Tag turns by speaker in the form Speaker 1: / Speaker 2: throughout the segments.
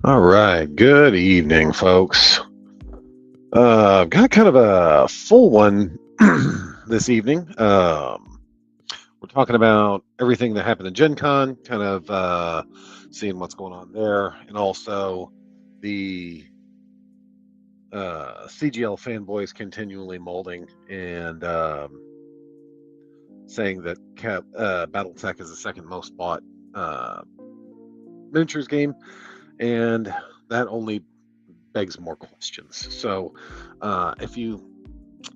Speaker 1: All right. Good evening, folks. Got kind of a full one this evening. We're talking about everything that happened at Gen Con, kind of seeing what's going on there, and also the CGL fanboys continually molding and saying that BattleTech is the second most bought uh, miniatures game, and that only begs more questions. So, if you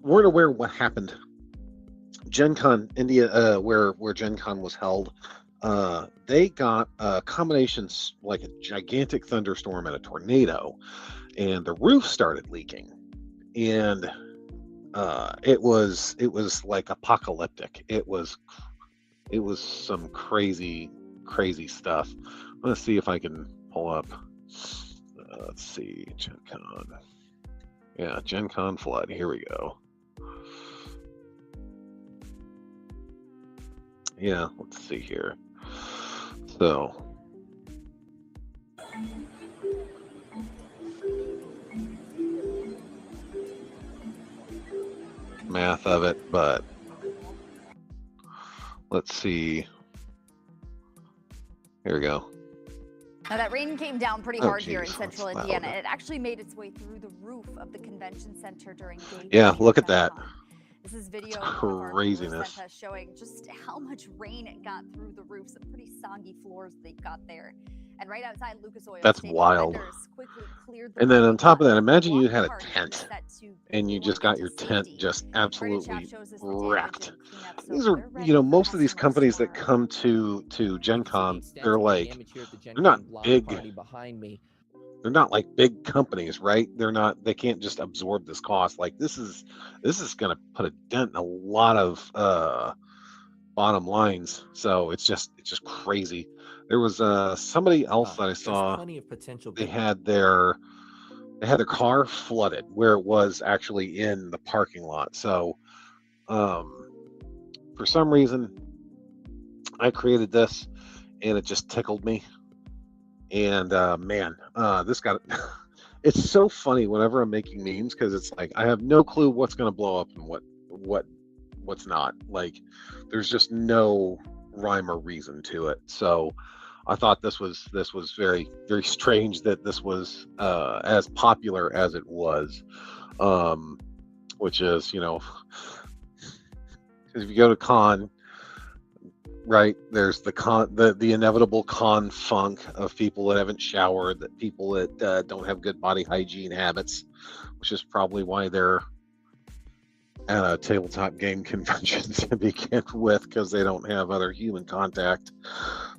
Speaker 1: weren't aware what happened, Gen Con India, where Gen Con was held, they got a combination like a gigantic thunderstorm and a tornado, and the roof started leaking, and it was like apocalyptic. It was some crazy stuff. Let's see if I can pull up. Let's see, Gen Con. Yeah, Gen Con flood. Here we go. Yeah, let's see here. So, math of it, but let's see. Here we go.
Speaker 2: Now that rain came down pretty
Speaker 1: Oh,
Speaker 2: hard here in
Speaker 1: geez,
Speaker 2: central
Speaker 1: that's
Speaker 2: Indiana.
Speaker 1: loud.
Speaker 2: It actually made its way through the roof of the convention center during day
Speaker 1: Yeah,
Speaker 2: two
Speaker 1: look
Speaker 2: of
Speaker 1: at that.
Speaker 2: GenCon. This is video
Speaker 1: It's
Speaker 2: one of our viewers
Speaker 1: craziness.
Speaker 2: sent us showing just how much rain it got through the roof. Some pretty soggy floors they've got there. And right outside Lucas Oil
Speaker 1: That's
Speaker 2: Stadium,
Speaker 1: wild.
Speaker 2: vendors quickly cleared the
Speaker 1: And then on
Speaker 2: parking
Speaker 1: top
Speaker 2: lot.
Speaker 1: of that, imagine
Speaker 2: The
Speaker 1: you
Speaker 2: walking
Speaker 1: had a
Speaker 2: party
Speaker 1: tent
Speaker 2: was set to
Speaker 1: and you
Speaker 2: be
Speaker 1: just
Speaker 2: launched
Speaker 1: got
Speaker 2: to
Speaker 1: your tent
Speaker 2: safety.
Speaker 1: just
Speaker 2: Heritage
Speaker 1: absolutely
Speaker 2: Chat shows us the
Speaker 1: wrecked.
Speaker 2: damage and cleanup, so
Speaker 1: These are,
Speaker 2: they're ready for
Speaker 1: most of these
Speaker 2: customers
Speaker 1: companies that
Speaker 2: tomorrow.
Speaker 1: come to Gen Con, they're like,
Speaker 3: here at the
Speaker 1: they're not
Speaker 3: GenCon block
Speaker 1: big.
Speaker 3: party behind me.
Speaker 1: They're not like big companies, right? They can't just absorb this cost. Like this is going to put a dent in a lot of bottom lines. So it's just crazy. There was somebody else that I
Speaker 3: There's
Speaker 1: saw.
Speaker 3: plenty of potential.
Speaker 1: They had their car flooded where it was actually in the parking lot. So for some reason, I created this, and it just tickled me. And man, this got it's so funny whenever I'm making memes because it's like I have no clue what's going to blow up and what's not. Like there's just no rhyme or reason to it. So I thought this was very strange that this was as popular as it was, which is if you go to con, right, there's the inevitable con funk of people that haven't showered, that people that don't have good body hygiene habits, which is probably why they're at a tabletop game convention to begin with, because they don't have other human contact.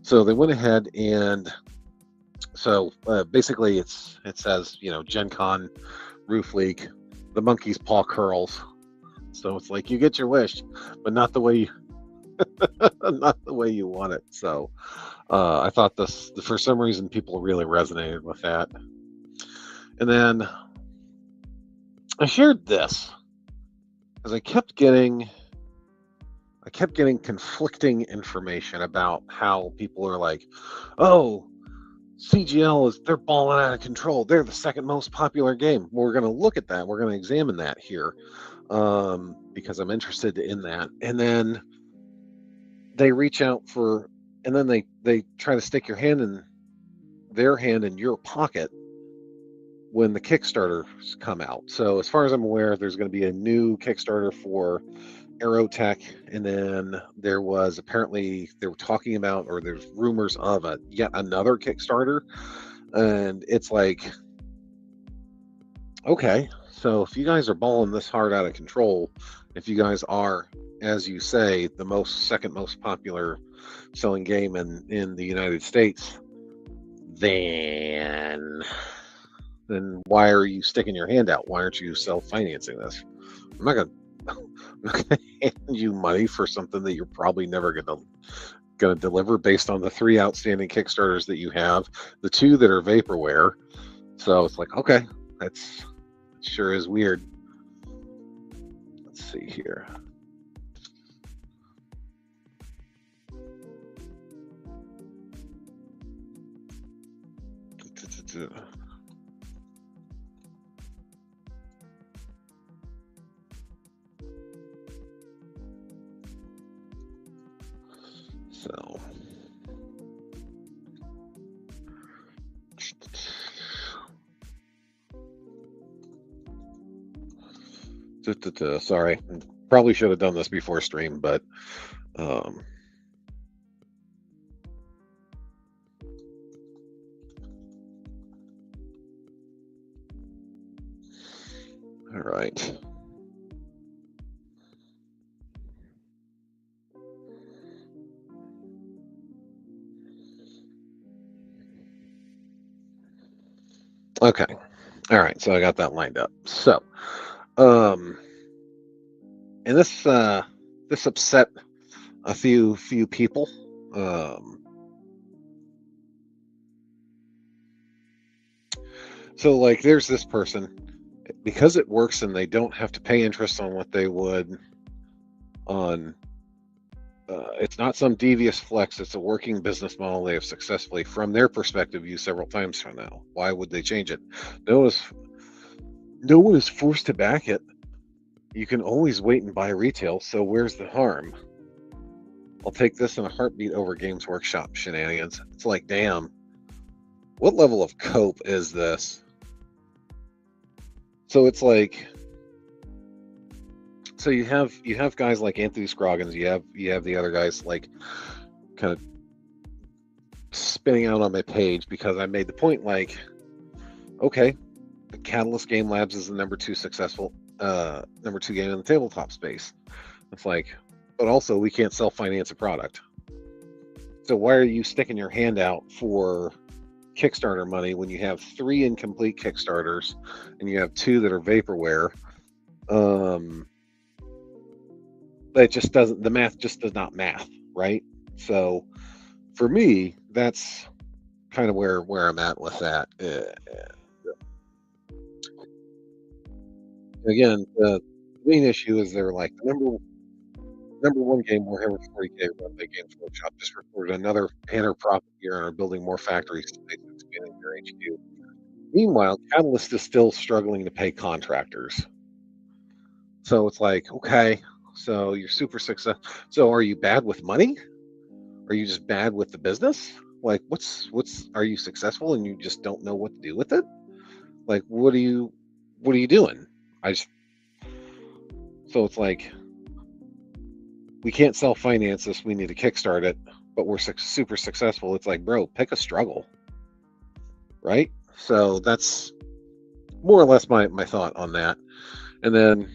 Speaker 1: So they went ahead and basically it says Gen Con roof leak, the monkey's paw curls. So it's like you get your wish, but not the way you not the way you want it. So I thought this, for some reason, people really resonated with that. And then I shared this because I kept getting conflicting information about how people are like, oh, CGL they're balling out of control. They're the second most popular game. Well, we're going to look at that. We're going to examine that here because I'm interested in that. And then they reach out for, and then they try to stick their hand in your pocket when the Kickstarters come out. So as far as I'm aware, there's going to be a new Kickstarter for Aerotech, and then there was apparently they were talking about, or there's rumors of yet another Kickstarter, and it's like, okay, so if you guys are balling this hard out of control, if you guys are, as you say, the second most popular selling game in the United States, then why are you sticking your hand out? Why aren't you self-financing this? I'm not gonna hand you money for something that you're probably never gonna deliver based on the 3 outstanding Kickstarters that you have, the 2 that are vaporware. So it's like, okay, that's sure is weird. Let's see here. So. Sorry, probably should have done this before stream, but all right. Okay. All right. So I got that lined up. So, and this upset a few people. So like, there's this person, because it works and they don't have to pay interest on what they would on. It's not some devious flex. It's a working business model they have successfully, from their perspective, used several times from now. Why would they change it? No one is forced to back it. You can always wait and buy retail, so where's the harm? I'll take this in a heartbeat over Games Workshop shenanigans. It's like, damn, what level of cope is this? So it's like, so you have guys like Anthony Scroggins, you have the other guys like kind of spinning out on my page because I made the point like, okay, Catalyst Game Labs is the number 2 game in the tabletop space. It's like, but also we can't self-finance a product. So why are you sticking your hand out for Kickstarter money when you have 3 incomplete Kickstarters and you have 2 that are vaporware? That just doesn't, the math just does not math, right? So for me, that's kind of where I'm at with that. Again, the main issue is they're like, the number 1 game, Warhammer 40K, run by Games Workshop, just recorded another banner profit year and are building more factory space, expanding their HQ. Meanwhile, Catalyst is still struggling to pay contractors. So it's like, okay, so you're super successful. So are you bad with money? Are you just bad with the business? Like, are you successful and you just don't know what to do with it? Like, what are you doing? So it's like, we can't self-finance this. We need to kickstart it, but we're super successful. It's like, bro, pick a struggle, right? So that's more or less my thought on that. And then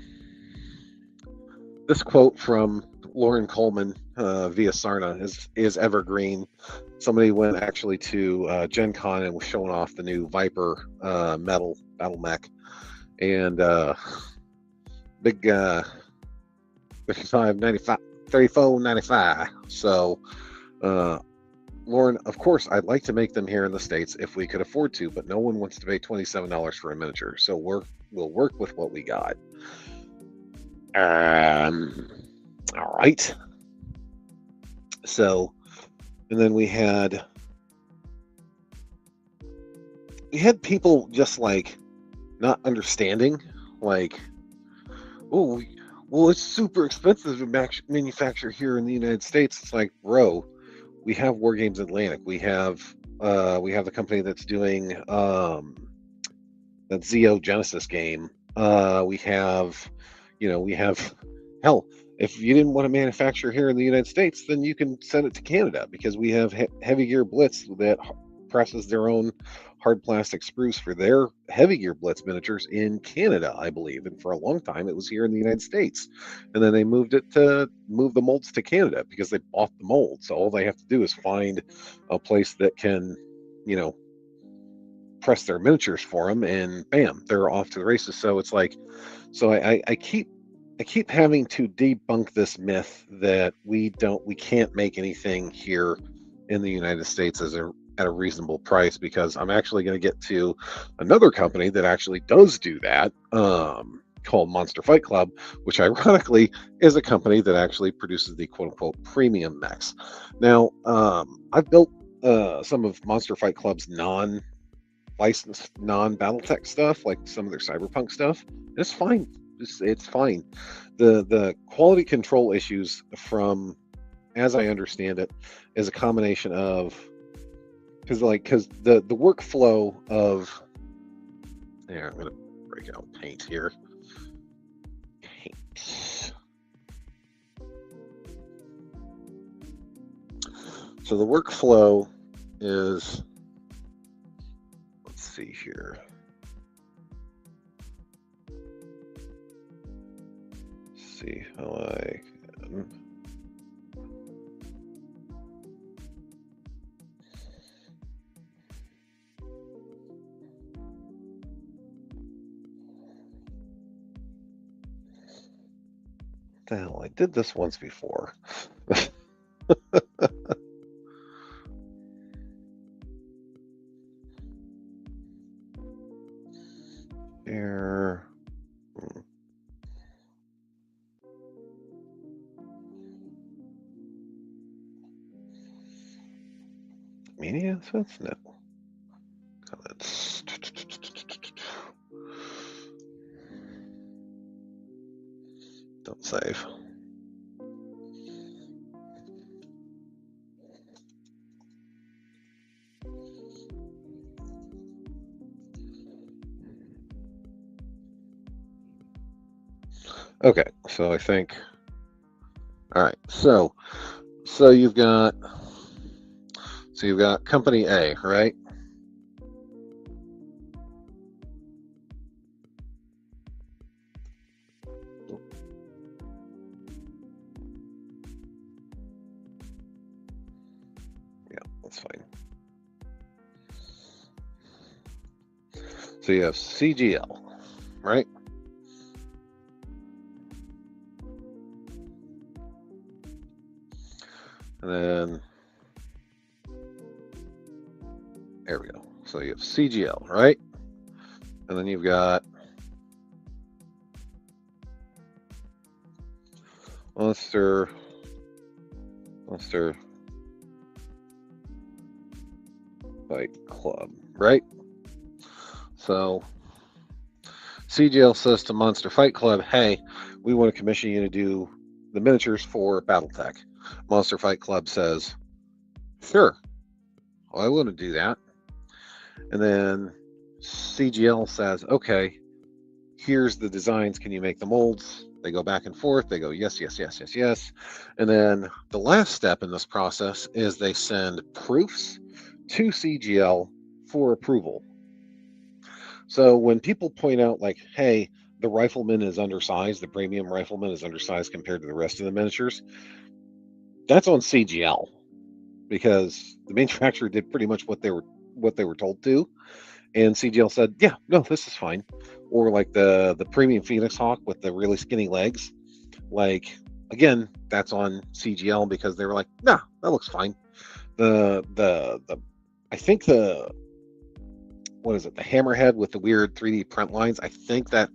Speaker 1: this quote from Lauren Coleman via Sarna is evergreen. Somebody went actually to GenCon and was showing off the new Viper metal battle mech, and big 34.95. So Lauren, of course, I'd like to make them here in the States if we could afford to, but no one wants to pay $27 for a miniature, so we'll work with what we got. All right. So, and then we had people just like not understanding, like, oh, well, it's super expensive to manufacture here in the United States. It's like, bro, we have War Games Atlantic. We have the company that's doing that Zeo Genesis game. We have hell, if you didn't want to manufacture here in the United States, then you can send it to Canada, because we have Heavy Gear Blitz that presses their own hard plastic sprues for their Heavy Gear Blitz miniatures in Canada, I believe. And for a long time, it was here in the United States. And then they move the molds to Canada because they bought the molds. So all they have to do is find a place that can, press their miniatures for them, and bam, they're off to the races. So it's like, so I keep having to debunk this myth that we can't make anything here in the United States at a reasonable price, because I'm actually going to get to another company that actually does do that, called Monster Fight Club, which ironically is a company that actually produces the quote-unquote premium mechs. Now, I've built some of Monster Fight Club's licensed non-BattleTech stuff, like some of their Cyberpunk stuff, it's fine. It's fine. The quality control issues, from as I understand it, is a combination of, because the workflow of, there, I'm gonna break out paint here. Paint. So the workflow is, let's see here. Let's see how I can. What the hell? I did this once before. Here. Media assets? No. Comments. Don't save. Okay, so I think, all right, so you've got company A, right? Yeah, that's fine. So you have CGL, right? And then there we go. So you have CGL, right? And then you've got Monster Fight Club, right? So CGL says to Monster Fight Club, hey, we want to commission you to do the miniatures for BattleTech. Monster Fight Club says, sure, I want to do that. And then CGL says, okay, here's the designs. Can you make the molds? They go back and forth. They go, yes, yes, yes, yes, yes. And then the last step in this process is they send proofs to CGL for approval. So when people point out, like, hey, the rifleman is undersized, the premium rifleman is undersized compared to the rest of the miniatures, that's on CGL, because the manufacturer did pretty much what they were told to, and CGL said, yeah, no, this is fine. Or like the premium Phoenix Hawk with the really skinny legs, like, again, that's on CGL because they were like, nah, that looks fine. The I think what is it, the hammerhead with the weird 3D print lines, I think that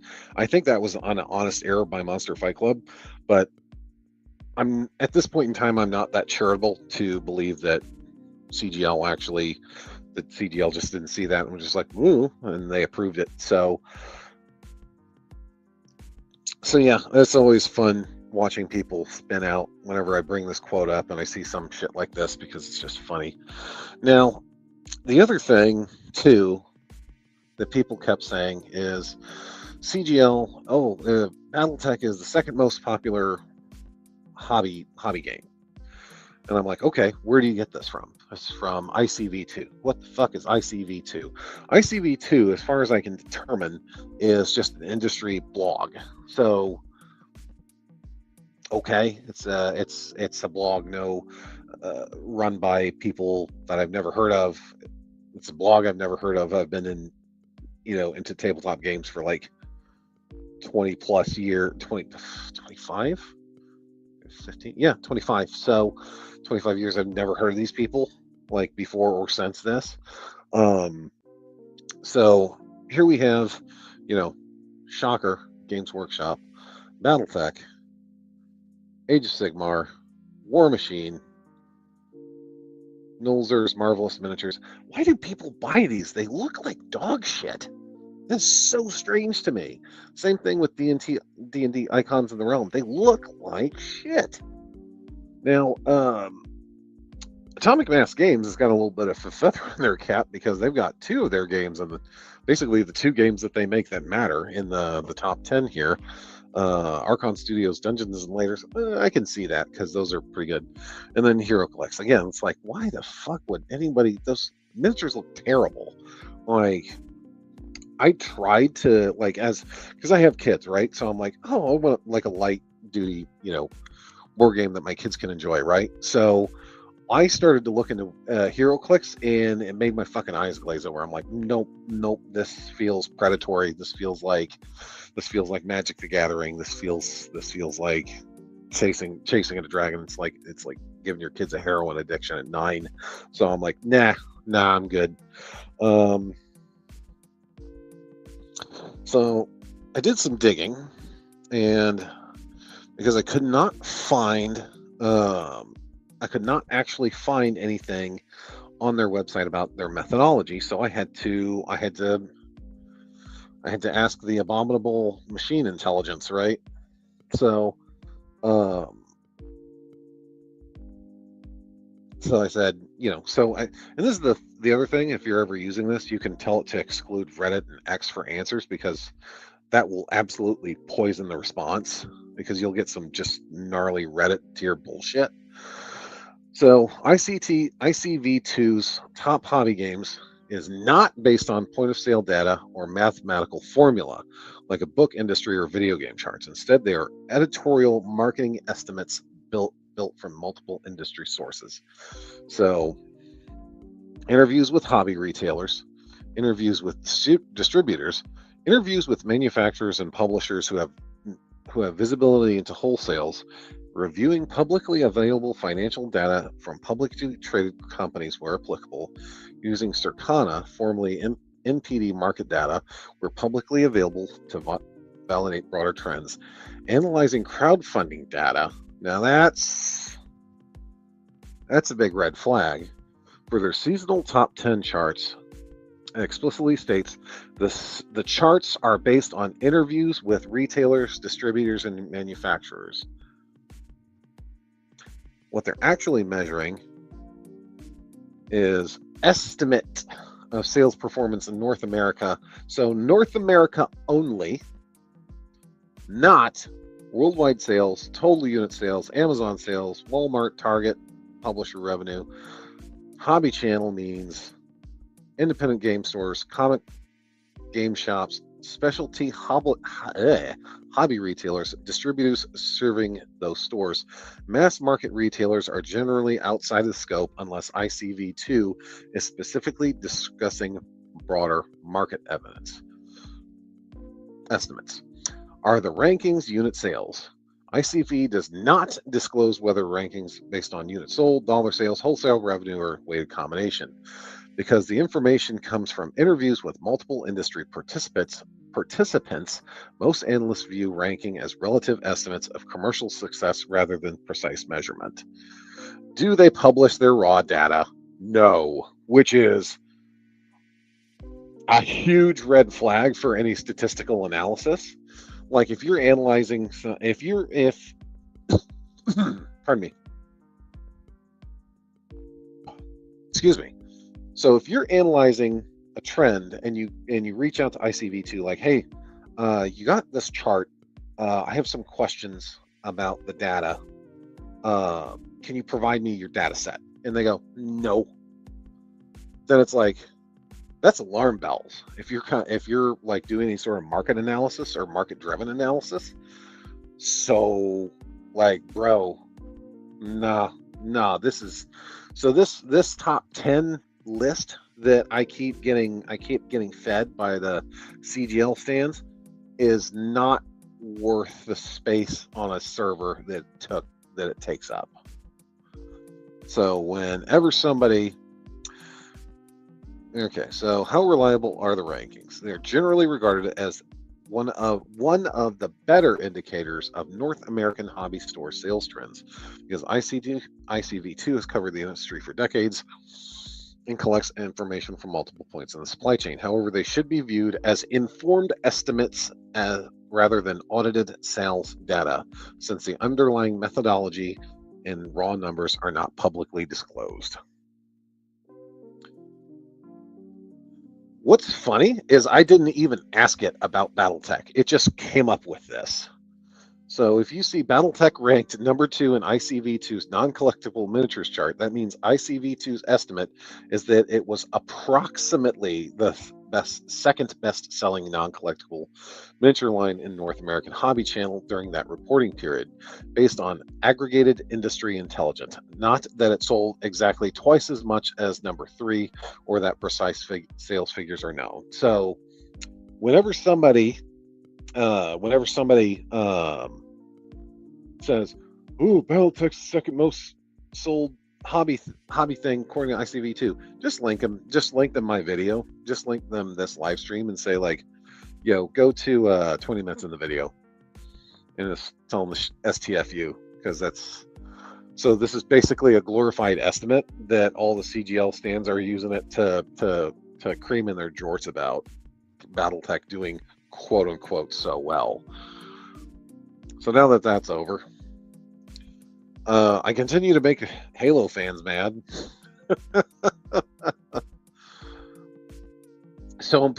Speaker 1: was an honest error by Monster Fight Club, but I'm at this point in time, I'm not that charitable to believe that CGL just didn't see that and was just like, ooh, and they approved it. So yeah, it's always fun watching people spin out whenever I bring this quote up and I see some shit like this, because it's just funny. Now, the other thing too that people kept saying is CGL, BattleTech is the second most popular hobby game. And I'm like, okay, where do you get this from? It's from ICV2. What the fuck is ICV2? ICV2, as far as I can determine, is just an industry blog. So, okay, it's a blog, run by people that I've never heard of. It's a blog I've never heard of. I've been into tabletop games for like 20 plus year, 25, 15, yeah, 25. So 25 years, I've never heard of these people, like, before or since this. So here we have, Shocker, Games Workshop, BattleTech, Age of Sigmar, War Machine, Nolzur's Marvelous Miniatures. Why do people buy these? They look like dog shit. That's so strange to me. Same thing with D&D Icons in the Realm. They look like shit. Now, Atomic Mass Games has got a little bit of a feather in their cap because they've got two of their games and basically the two games that they make that matter in the top 10 here. Archon Studios Dungeons and Layers, I can see that because those are pretty good. And then HeroClix. Again, it's like, why the fuck would anybody... Those miniatures look terrible. Like, I tried to, like, because I have kids, right? So I'm like, oh, I want like a light duty, board game that my kids can enjoy, right? So I started to look into HeroClix, and it made my fucking eyes glaze over. I'm like, nope, this feels predatory. This feels like Magic the Gathering. This feels like chasing a dragon. It's like giving your kids a heroin addiction at 9. So I'm like, nah, I'm good. So I did some digging, and because I could not actually find anything on their website about their methodology, so I had to ask the abominable machine intelligence, right? So so I said, and this is the other thing, if you're ever using this, you can tell it to exclude Reddit and X for answers, because that will absolutely poison the response, because you'll get some just gnarly Reddit tier bullshit. So ICV2's top hobby games is not based on point of sale data or mathematical formula like a book industry or video game charts. Instead, they are editorial marketing estimates built from multiple industry sources. So interviews with hobby retailers, interviews with distributors, interviews with manufacturers and publishers who have visibility into wholesales, reviewing publicly available financial data from publicly traded companies where applicable, using Circana, formerly NPD market data, where publicly available to validate broader trends, analyzing crowdfunding data. Now that's a big red flag. For their seasonal top 10 charts, it explicitly states the charts are based on interviews with retailers, distributors, and manufacturers. What they're actually measuring is estimate of sales performance in North America. So North America only, not worldwide sales, total unit sales, Amazon sales, Walmart, Target, publisher revenue. Hobby channel means independent game stores, comic game shops, specialty hobby retailers, distributors serving those stores. Mass market retailers are generally outside of the scope unless ICV2 is specifically discussing broader market estimates. Are the rankings unit sales? ICV does not disclose whether rankings based on units sold, dollar sales, wholesale revenue, or weighted combination, because the information comes from interviews with multiple industry participants. Most analysts view ranking as relative estimates of commercial success rather than precise measurement. Do they publish their raw data? No, which is a huge red flag for any statistical analysis. Like if you're analyzing, pardon me, excuse me. So if you're analyzing a trend and you reach out to ICV2 like, hey, you got this chart. I have some questions about the data. Can you provide me your data set? And they go, no. Then it's like, that's alarm bells. If you're like doing any sort of market analysis or market driven analysis. So like, bro, nah, this top 10 list that I keep getting fed by the CGL stands is not worth the space on a server that it takes up. So whenever somebody, okay, so how reliable are the rankings? They're generally regarded as one of the better indicators of North American hobby store sales trends, because ICV2 has covered the industry for decades and collects information from multiple points in the supply chain. However, they should be viewed as informed estimates rather than audited sales data, since the underlying methodology and raw numbers are not publicly disclosed. What's funny is I didn't even ask it about Battletech. It just came up with this. So if you see Battletech ranked number 2 in ICV2's non-collectible miniatures chart, that means ICV2's estimate is that it was approximately the second best-selling non-collectible miniature line in North American Hobby Channel during that reporting period, based on aggregated industry intelligence. Not that it sold exactly twice as much as number 3, or that precise sales figures are known. So whenever somebody says, "Ooh, Battletech's second most sold hobby thing according to ICV2," just link them. Just link them my video. Just link them this live stream and say like, "Yo, go to 20 minutes in the video," and just tell them STFU, because that's. So this is basically a glorified estimate that all the CGL stands are using it to cream in their jorts about Battletech doing quote unquote so well. So now that that's over, I continue to make Halo fans mad. So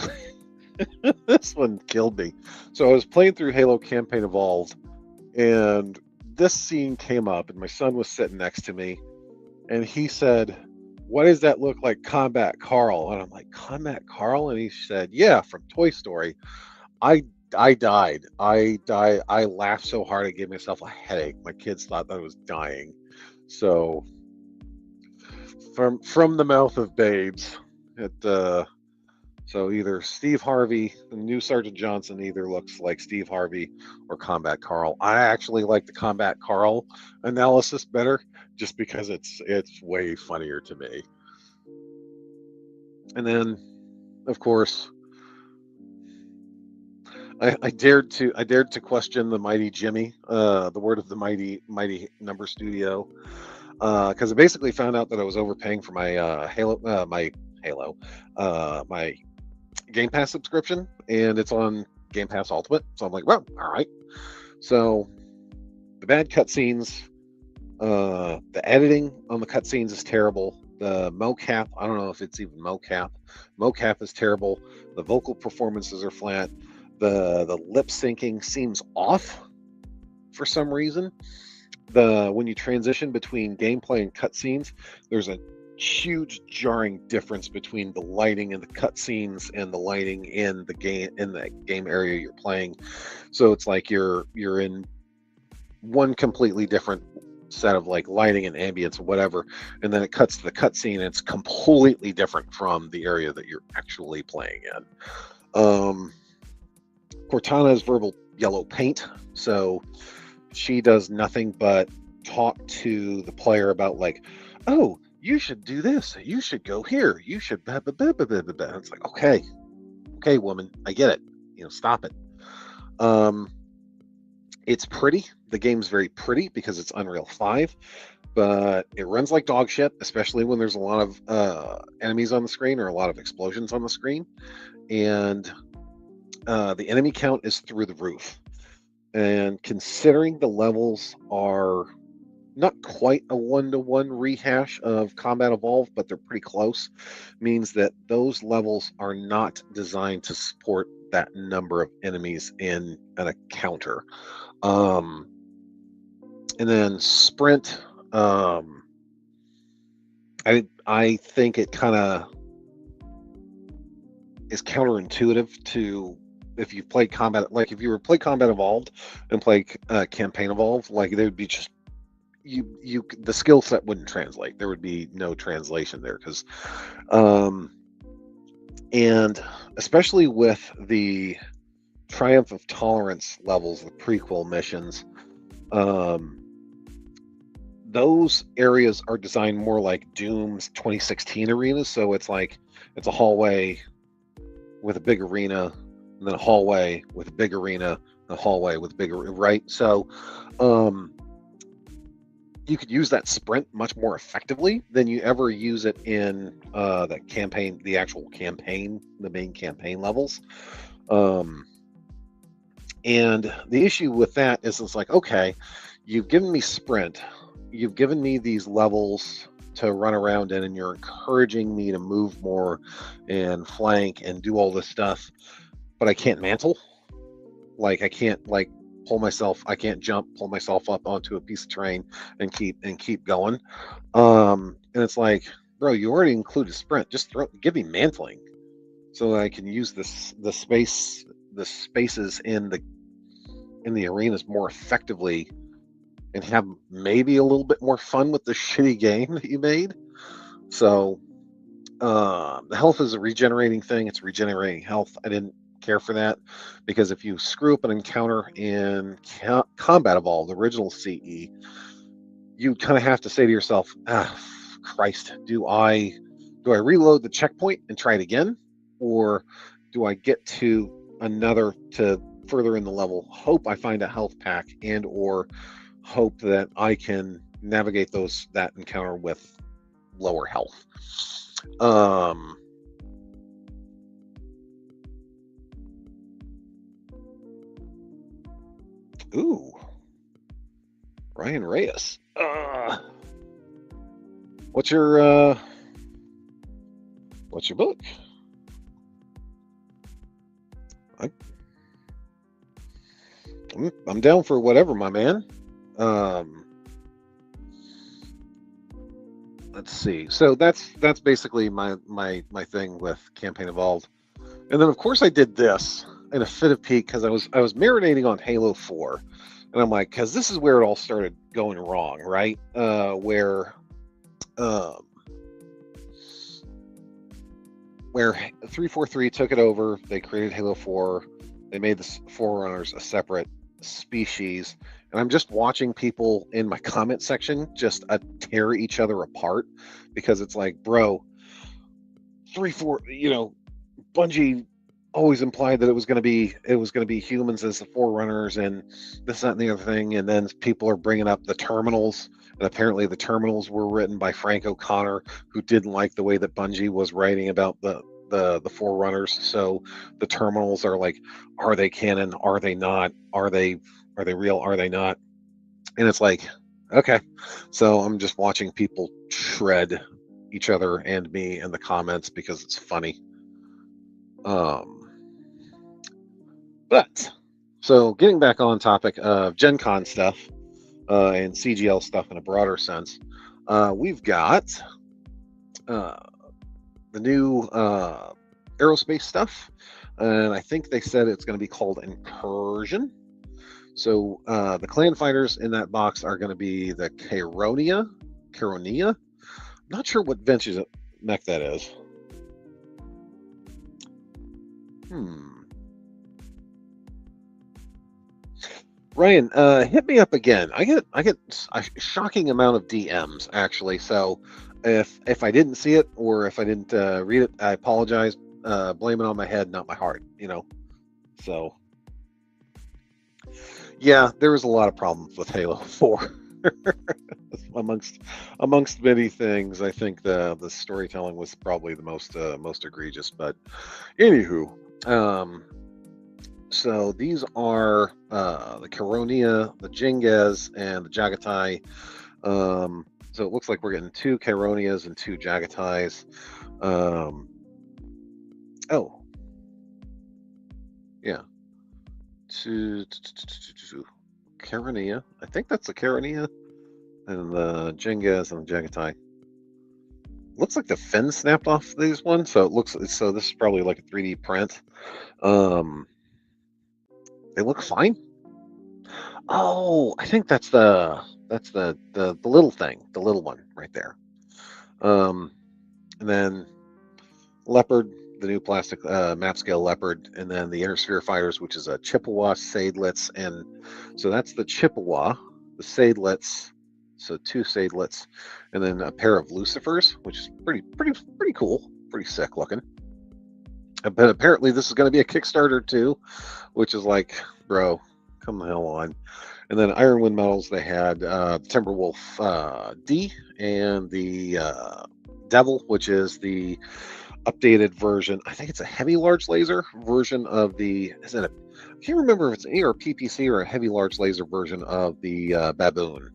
Speaker 1: this one killed me. So I was playing through Halo Campaign Evolved, and this scene came up, and my son was sitting next to me, and he said, "Why does that look like Combat Carl?" And I'm like, "Combat Carl?" And he said, "Yeah, from Toy Story." I died. I laughed so hard I gave myself a headache. My kids thought that I was dying. So from the mouth of babes, so either Steve Harvey, the new Sergeant Johnson, either looks like Steve Harvey or Combat Carl. I actually like the Combat Carl analysis better, just because it's way funnier to me. And then, of course, I dared to question the mighty Jimmy, the word of the mighty Number Studio, because I basically found out that I was overpaying for my my Game Pass subscription, and it's on Game Pass Ultimate. So I'm like, well, all right. So the bad cutscenes, the editing on the cutscenes is terrible. The mocap, I don't know if it's even mocap. Mocap is terrible. The vocal performances are flat. The lip syncing seems off for some reason. When you transition between gameplay and cutscenes, there's a huge jarring difference between the lighting in the cutscenes and the lighting in the game area you're playing. So it's like you're in one completely different set of like lighting and ambience or whatever, and then it cuts to the cutscene and it's completely different from the area that you're actually playing in. Cortana's verbal yellow paint, so she does nothing but talk to the player about like, "Oh, you should do this. You should go here. You should blah, blah, blah, blah, blah, blah." It's like, okay, woman, I get it. Stop it. It's pretty. The game's very pretty because it's Unreal 5, but it runs like dog shit, especially when there's a lot of enemies on the screen or a lot of explosions on the screen. And the enemy count is through the roof. And considering the levels are not quite a one-to-one rehash of Combat Evolved, but they're pretty close, means that those levels are not designed to support that number of enemies in an encounter. And then Sprint, I think it kind of is counterintuitive to if you've played Combat, like if you were to play Combat Evolved and play Campaign Evolved, like they would be just the skill set wouldn't translate. There would be no translation there because and especially with the Triumph of Tolerance levels, the prequel missions, those areas are designed more like Doom's 2016 arenas. So it's like it's a hallway with a big arena and then a hallway with a big arena, a hallway with bigger, right? So you could use that sprint much more effectively than you ever use it in that campaign, the actual campaign, the main campaign levels. And the issue with that is it's like, okay, you've given me sprint, you've given me these levels to run around in, and you're encouraging me to move more and flank and do all this stuff, but I can't mantle. Like I can't like pull myself, I can't jump, pull myself up onto a piece of terrain and keep going. And it's like, bro, you already included sprint. Just give me mantling so that I can use the spaces in the arenas more effectively and have maybe a little bit more fun with the shitty game that you made. So the health is a regenerating thing. It's regenerating health. I didn't care for that because if you screw up an encounter in Combat Evolved, the original CE, you kind of have to say to yourself, Christ, do I reload the checkpoint and try it again, or do I get to further in the level, hope I find a health pack, and or hope that I can navigate that encounter with lower health. Ooh, Ryan Reyes. What's your book? I'm down for whatever, my man. Let's see. So that's basically my thing with Campaign Evolved. And then of course I did this in a fit of pique because I was marinating on Halo 4. And I'm like, because this is where it all started going wrong, right? Where 343 took it over. They created Halo 4. They made the Forerunners a separate species. And I'm just watching people in my comment section just tear each other apart because it's like, bro, 3-4, Bungie always implied that it was going to be humans as the Forerunners and this, that, and the other thing. And then people are bringing up the terminals, and apparently the terminals were written by Frank O'Connor, who didn't like the way that Bungie was writing about the Forerunners. So the terminals are like, are they canon? Are they not? Are they real? Are they not? And it's like, okay. So I'm just watching people shred each other and me in the comments because it's funny. But so getting back on topic of GenCon stuff and CGL stuff in a broader sense, we've got the new aerospace stuff, and I think they said it's going to be called Incursion. So the clan fighters in that box are going to be the Caronia. Not sure what Venture's mech that is. Ryan, hit me up again. I get a shocking amount of DMs actually. So if I didn't see it or if I didn't read it, I apologize. Blame it on my head, not my heart. So yeah, there was a lot of problems with Halo 4. amongst many things. I think the storytelling was probably the most egregious. But anywho, so these are the Caronia, the Jingez, and the Jagatai. So it looks like we're getting 2 Caronias and 2 Jagatais. Oh, yeah. 2 Caronia. I think that's the Caronia, and the Jingez and the Jagatai. Looks like the fin snapped off these ones, so this is probably like a 3D print. They look fine. Oh, I think that's the little thing, the little one right there. And then Leopard, the new plastic map scale Leopard, and then the Intersphere Fighters, which is a Chippewa, Sadelets, and so that's the Chippewa, the Sadelets, so 2 Sadelets, and then a pair of Lucifers, which is pretty cool, pretty sick looking. But apparently this is going to be a Kickstarter too, which is like, bro, come the hell on. And then Ironwind Metals, they had Timberwolf D and the Devil, which is the updated version. I think it's a heavy large laser version of the. Is it a? I can't remember if it's an A or PPC or a heavy large laser version of the Baboon.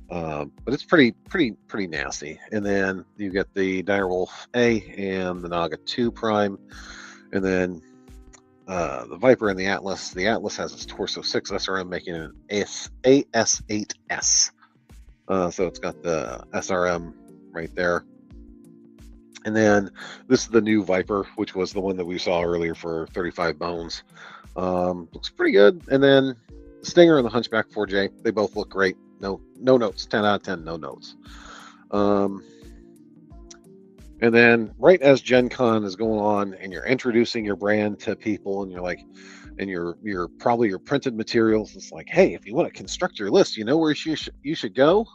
Speaker 1: But it's pretty nasty. And then you get the Direwolf A and the Naga 2 Prime, and then the Viper and the Atlas. The Atlas has its Torso 6 SRM, making it an AS8S. So it's got the SRM right there. And then this is the new Viper, which was the one that we saw earlier for 35 bones. Looks pretty good. And then the Stinger and the Hunchback 4J, they both look great. No notes. 10 out of 10, no notes. And then right as GenCon is going on and you're introducing your brand to people and you're like, and you're probably your printed materials, it's like, hey, if you want to construct your list, you know where you should go?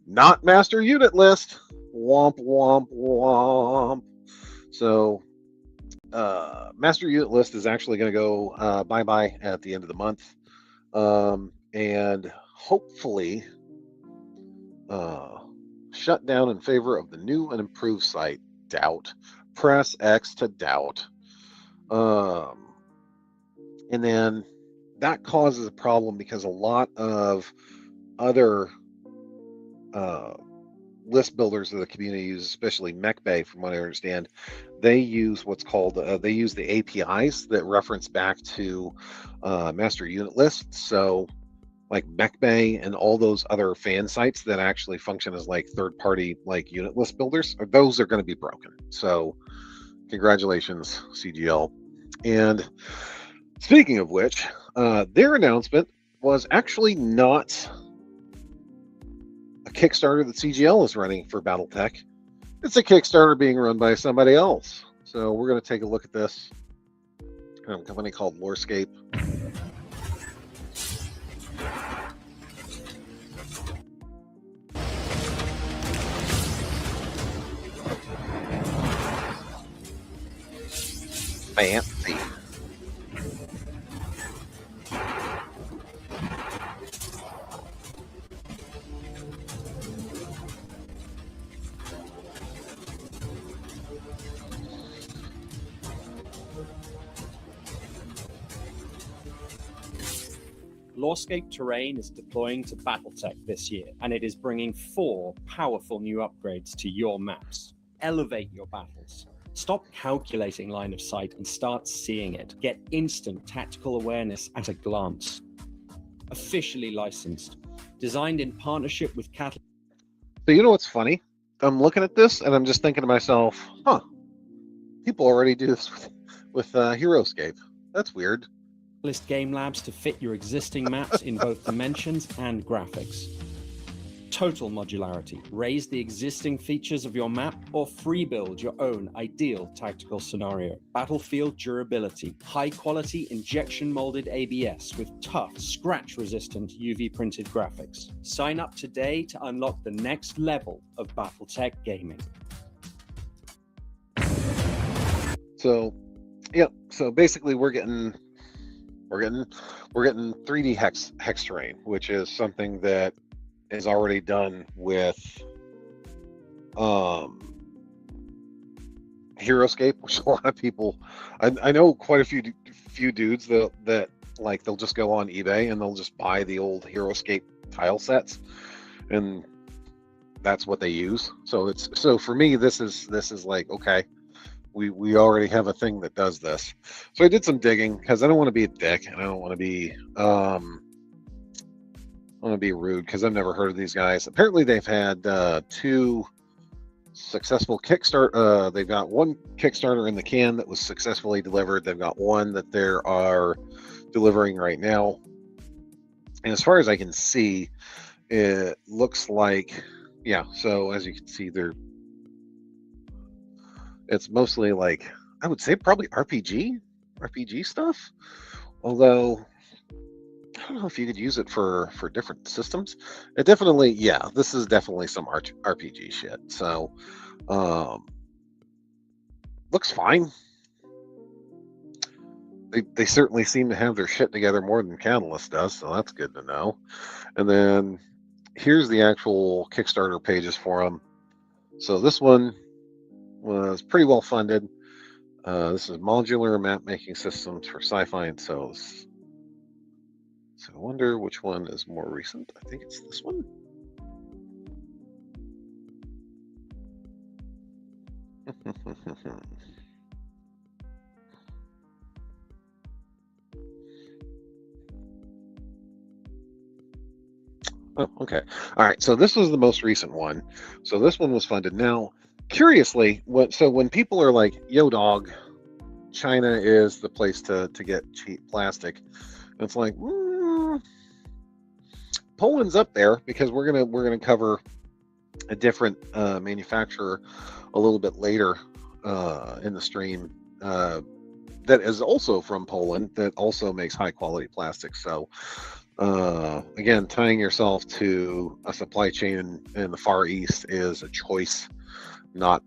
Speaker 1: Not master unit list. Womp, womp, womp. So master unit list is actually going to go bye-bye at the end of the month. And hopefully shut down in favor of the new and improved site, Doubt. Press X to Doubt. And then that causes a problem because a lot of other list builders of the community use, especially MechBay, from what I understand, they use what's called, they use the APIs that reference back to master unit lists. So like MechBay and all those other fan sites that actually function as like third-party like unit list builders, those are going to be broken. So congratulations, CGL. And speaking of which, their announcement was actually not a Kickstarter that CGL is running for BattleTech. It's a Kickstarter being run by somebody else. So we're going to take a look at this. A company called Lorescape. Fancy.
Speaker 3: Lorescape Terrain is deploying to BattleTech this year, and it is bringing 4 powerful new upgrades to your maps. Elevate your battles. Stop calculating line of sight and start seeing it. Get instant tactical awareness at a glance. Officially licensed. Designed in partnership with Catalyst.
Speaker 1: So you know what's funny? I'm looking at this and I'm just thinking to myself, huh, people already do this with Heroescape. That's weird.
Speaker 3: Game Labs to fit your existing maps in both dimensions and graphics. Total modularity. Raise the existing features of your map or free build your own ideal tactical scenario. Battlefield durability. High quality injection molded ABS with tough scratch resistant UV printed graphics. Sign up today to unlock the next level of BattleTech gaming.
Speaker 1: So, yeah. So basically, we're getting 3D hex terrain, which is something that is already done with Heroescape, which a lot of people, I know quite a few dudes that like they'll just go on eBay and they'll just buy the old Heroescape tile sets, and that's what they use. So for me, this is like, okay, we already have a thing that does this. So I did some digging because I don't want to be a dick and I don't want to be rude because I've never heard of these guys. Apparently they've had 2 successful Kickstarter. They've got 1 Kickstarter in the can that was successfully delivered. They've got 1 that they are delivering right now. And as far as I can see, it looks like, yeah. So as you can see, it's mostly like, I would say probably RPG stuff. Although I don't know if you could use it for different systems. It definitely, yeah, this is definitely some RPG shit. So, looks fine. They certainly seem to have their shit together more than Catalyst does, so that's good to know. And then here's the actual Kickstarter pages for them. So this one was pretty well funded. This is modular map making systems for sci-fi and SOs. So I wonder which one is more recent. I think it's this one. Oh, okay. All right. So this was the most recent one. So this one was funded. Now, curiously, when people are like, "Yo, dog, China is the place to get cheap plastic," it's like, Poland's up there because we're gonna cover a different manufacturer a little bit later in the stream that is also from Poland that also makes high quality plastic. So again, tying yourself to a supply chain in the Far East is a choice, not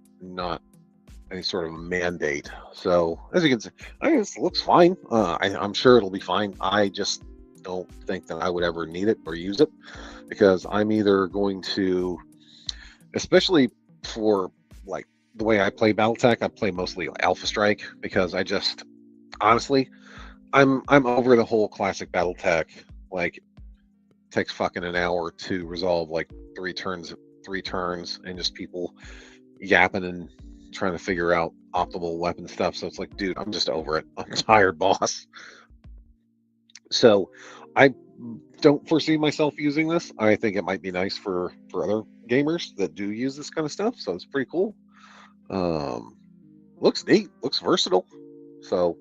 Speaker 1: any sort of a mandate. So as you can see, I guess it looks fine. I'm sure it'll be fine. I just don't think that I would ever need it or use it because I'm either going to, especially for like the way I play BattleTech, I play mostly Alpha Strike because I just honestly I'm over the whole classic BattleTech. Like it takes fucking an hour to resolve like three turns and just people yapping and trying to figure out optimal weapon stuff. So it's like, dude, I'm just over it. I'm tired, boss. So I don't foresee myself using this. I think it might be nice for other gamers that do use this kind of stuff. So it's pretty cool. Looks neat, looks versatile. So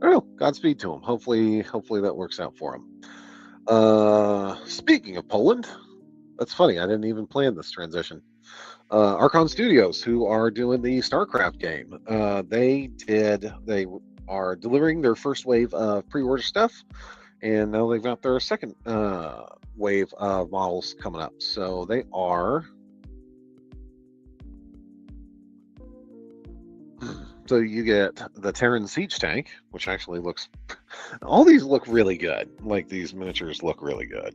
Speaker 1: I don't know, Godspeed to him. Hopefully that works out for him. Speaking of Poland, that's funny. I didn't even plan this transition. Recon Studios, who are doing the StarCraft game, they are delivering their first wave of pre-order stuff, and now they've got their second wave of models coming up. So they are. So you get the Terran siege tank, which actually looks. All these look really good. Like these miniatures look really good.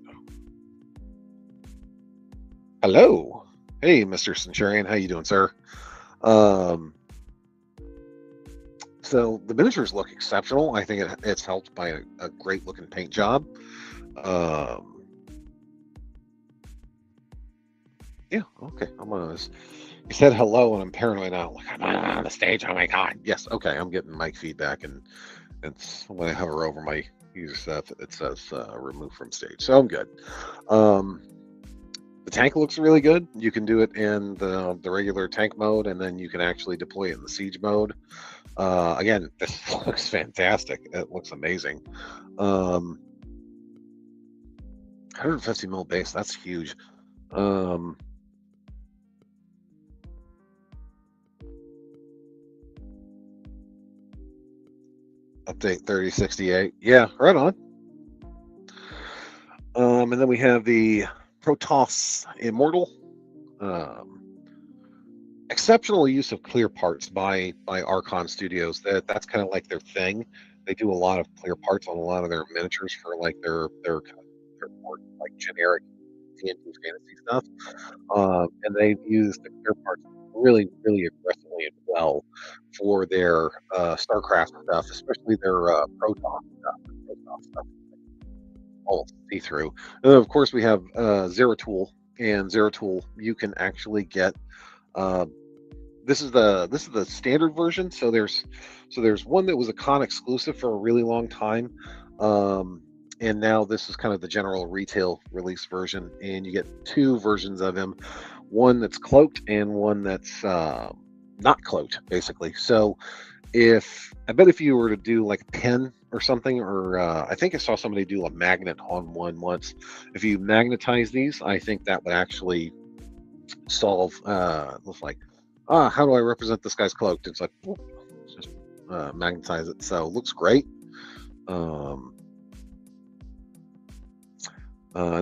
Speaker 1: Hello. Hey, Mr. Centurion, how you doing, sir? So the miniatures look exceptional. I think it's helped by a great looking paint job. Yeah, okay. You said hello, and I'm paranoid now. Like I'm on the stage. Oh my god. Yes, okay. I'm getting mic feedback, and it's when I hover over my user stuff, it says remove from stage. So I'm good. The tank looks really good. You can do it in the regular tank mode, and then you can actually deploy it in the siege mode. Again, this looks fantastic. It looks amazing. 150 mil base, that's huge. Update 3068. Yeah, right on. And then we have the Protoss Immortal. Exceptional use of clear parts by Recon Studios. That's kind of like their thing. They do a lot of clear parts on a lot of their miniatures for like their more like generic D&D fantasy stuff. And they've used the clear parts really aggressively and well for their StarCraft stuff, especially their Protoss stuff. All see through. And of course, we have Zeratul, and Zeratul you can actually get. This is the standard version. So there's one that was a con exclusive for a really long time, and now this is kind of the general retail release version. And you get two versions of him, one that's cloaked and one that's not cloaked, basically. So if you were to do like a pin or something, or I think I saw somebody do a magnet on one once. If you magnetize these, I think that would actually solve. Looks like, how do I represent this guy's cloaked? It's like, just magnetize it. So looks great. And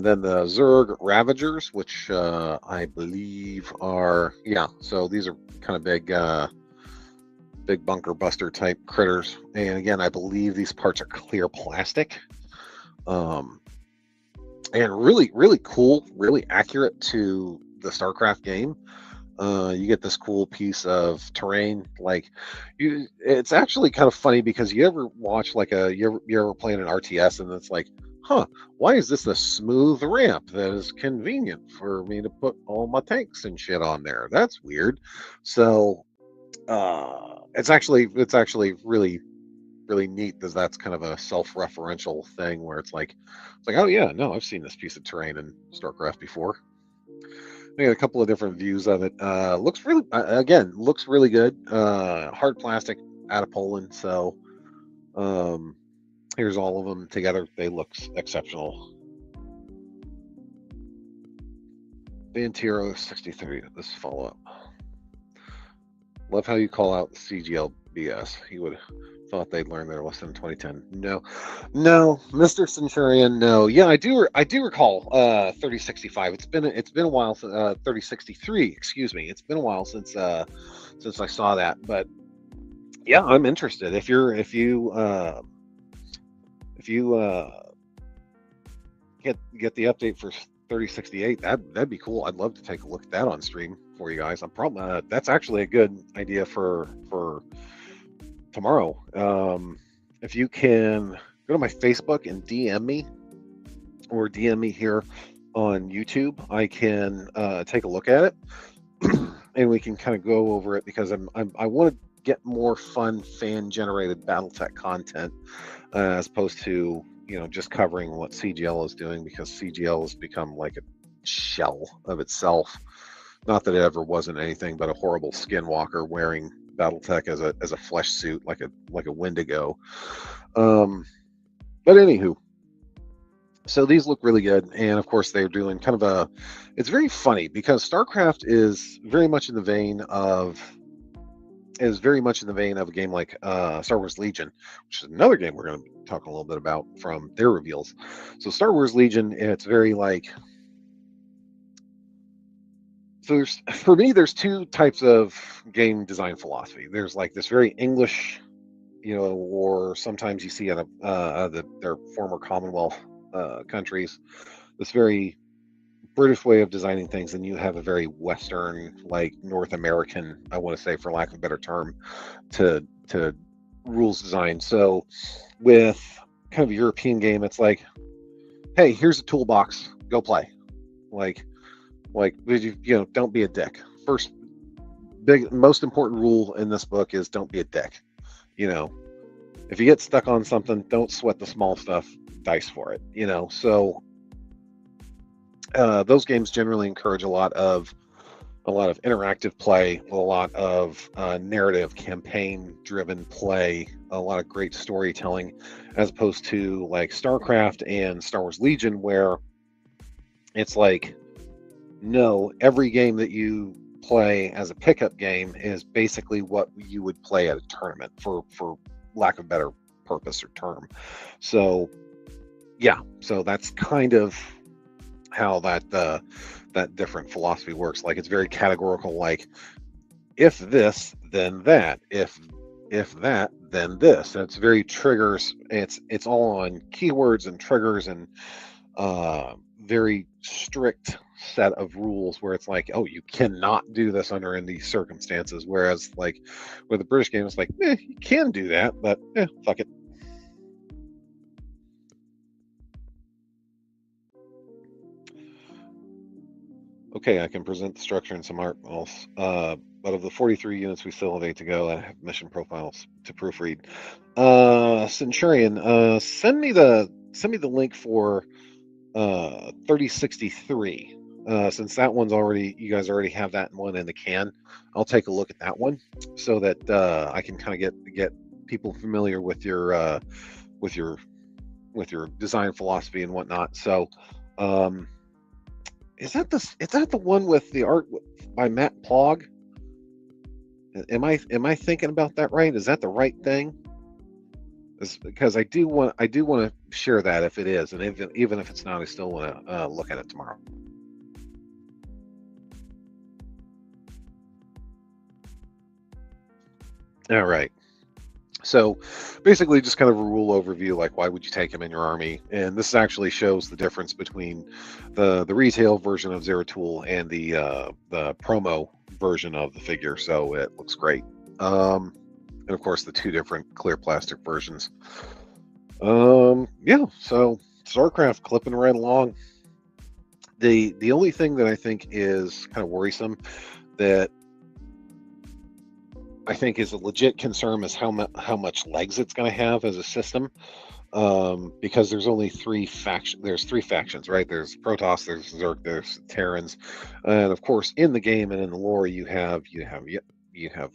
Speaker 1: then the Zerg Ravagers, which I believe are, yeah. So these are kind of big big bunker buster type critters. And again, I believe these parts are clear plastic. And really, really cool, really accurate to the StarCraft game. You get this cool piece of terrain. Like, it's actually kind of funny because you ever watch like you ever playing an RTS and it's like, huh, why is this a smooth ramp that is convenient for me to put all my tanks and shit on there? That's weird. So it's actually really really neat because that's kind of a self-referential thing where it's like oh yeah, no, I've seen this piece of terrain in StarCraft before. I got a couple of different views of it. Looks really, again, looks really good. Hard plastic out of Poland. So here's all of them together. They look exceptional. Vantiro 63. This follow up. Love how you call out CGL BS. He would have thought they'd learn their lesson in 2010. No, Mr. Centurion. No. Yeah, I do recall 3065. It's been a while since 3063. Excuse me. It's been a while since I saw that. But yeah, I'm interested. If you get the update for 3068, that'd be cool. I'd love to take a look at that on stream for you guys. I'm probably that's actually a good idea for tomorrow. If you can go to my Facebook and DM me, or DM me here on YouTube, I can take a look at it, and we can kind of go over it because I want to get more fun fan generated BattleTech content as opposed to just covering what CGL is doing, because CGL has become like a shell of itself. Not that it ever wasn't anything but a horrible skinwalker wearing BattleTech as a flesh suit, like a Wendigo. But anywho, so these look really good, and of course they're doing kind of it's very funny because StarCraft is very much in the vein of a game like Star Wars Legion, which is another game we're going to be talking a little bit about from their reveals. So Star Wars Legion, it's very like, so there's two types of game design philosophy. There's like this very English, or sometimes you see out of their former Commonwealth countries, this very British way of designing things, and you have a very Western, like North American, I want to say, for lack of a better term, to rules design. So with kind of a European game, it's like, hey, here's a toolbox, go play. Like don't be a dick. First, most important rule in this book is don't be a dick. If you get stuck on something, don't sweat the small stuff, dice for it. So those games generally encourage a lot of interactive play, a lot of narrative, campaign-driven play, a lot of great storytelling, as opposed to like StarCraft and Star Wars Legion, where it's like, no, every game that you play as a pickup game is basically what you would play at a tournament, for lack of a better purpose or term. So yeah, so that's kind of how that different philosophy works. Like, it's very categorical, like, if this then that, if that then this. And it's very triggers, it's all on keywords and triggers, and very strict set of rules where it's like, oh, you cannot do this under any circumstances, whereas like with the British game, it's like, you can do that, but fuck it. Okay, I can present the structure and some art else. But of the 43 units we still have 8 to go, I have mission profiles to proofread. Centurion, send me the link for 3063. Since that one's you guys already have that one in the can. I'll take a look at that one so that I can kind of get people familiar with your design philosophy and whatnot. So is that the one with the art by Matt Plog? Am I thinking about that right? Is that the right thing? Because I do want to share that if it is, and even if it's not, I still want to look at it tomorrow. All right. So basically, just kind of a rule overview, like why would you take him in your army? And this actually shows the difference between the retail version of Zeratul and the promo version of the figure. So it looks great. And of course, the two different clear plastic versions. Yeah. So StarCraft clipping right along. The only thing that I think is kind of worrisome, that I think is a legit concern, is how much legs it's going to have as a system. Because there's only three factions. There's three factions, right? There's Protoss, there's Zerg, there's Terrans, and of course, in the game and in the lore, you have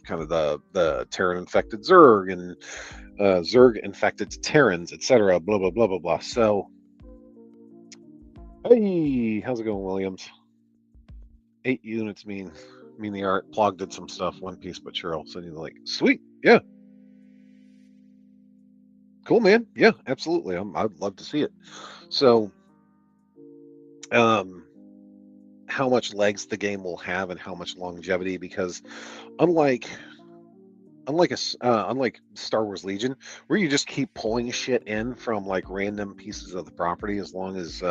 Speaker 1: kind of the Terran infected Zerg and Zerg infected Terrans, etc. Blah blah blah blah blah. So, hey, how's it going, Williams? 8 units mean the art. Plog did some stuff. One Piece, but Cheryl said, like, sweet, yeah. Cool, man. Yeah, absolutely. I'd love to see it. So, how much legs the game will have and how much longevity, because unlike Star Wars Legion, where you just keep pulling shit in from like random pieces of the property as long as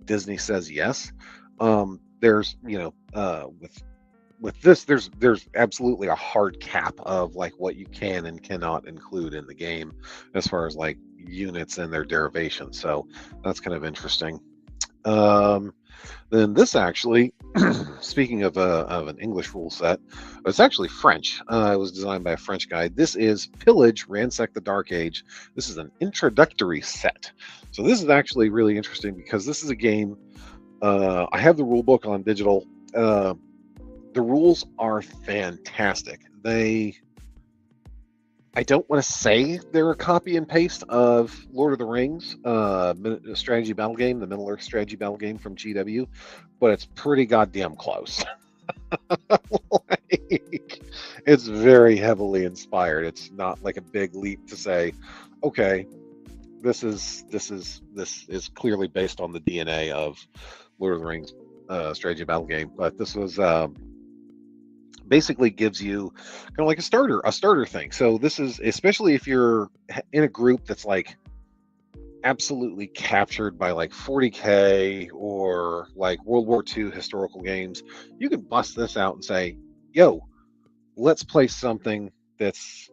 Speaker 1: Disney says yes. There's with this, there's absolutely a hard cap of like what you can and cannot include in the game as far as like units and their derivations. So that's kind of interesting. Then this actually, speaking of an English rule set, it's actually French. It was designed by a French guy. This is Pillage, Ransack the Dark Age. This is an introductory set. So this is actually really interesting because this is a game. I have the rule book on digital. The rules are fantastic. I don't want to say they're a copy and paste of Lord of the Rings strategy battle game, the Middle Earth strategy battle game from GW, but it's pretty goddamn close. Like, it's very heavily inspired. It's not like a big leap to say, okay, this is clearly based on the DNA of Lord of the Rings strategy battle game, but this was basically gives you kind of like a starter thing. So this is, especially if you're in a group that's like absolutely captured by like 40K or like World War II historical games, you can bust this out and say, yo, let's play something that's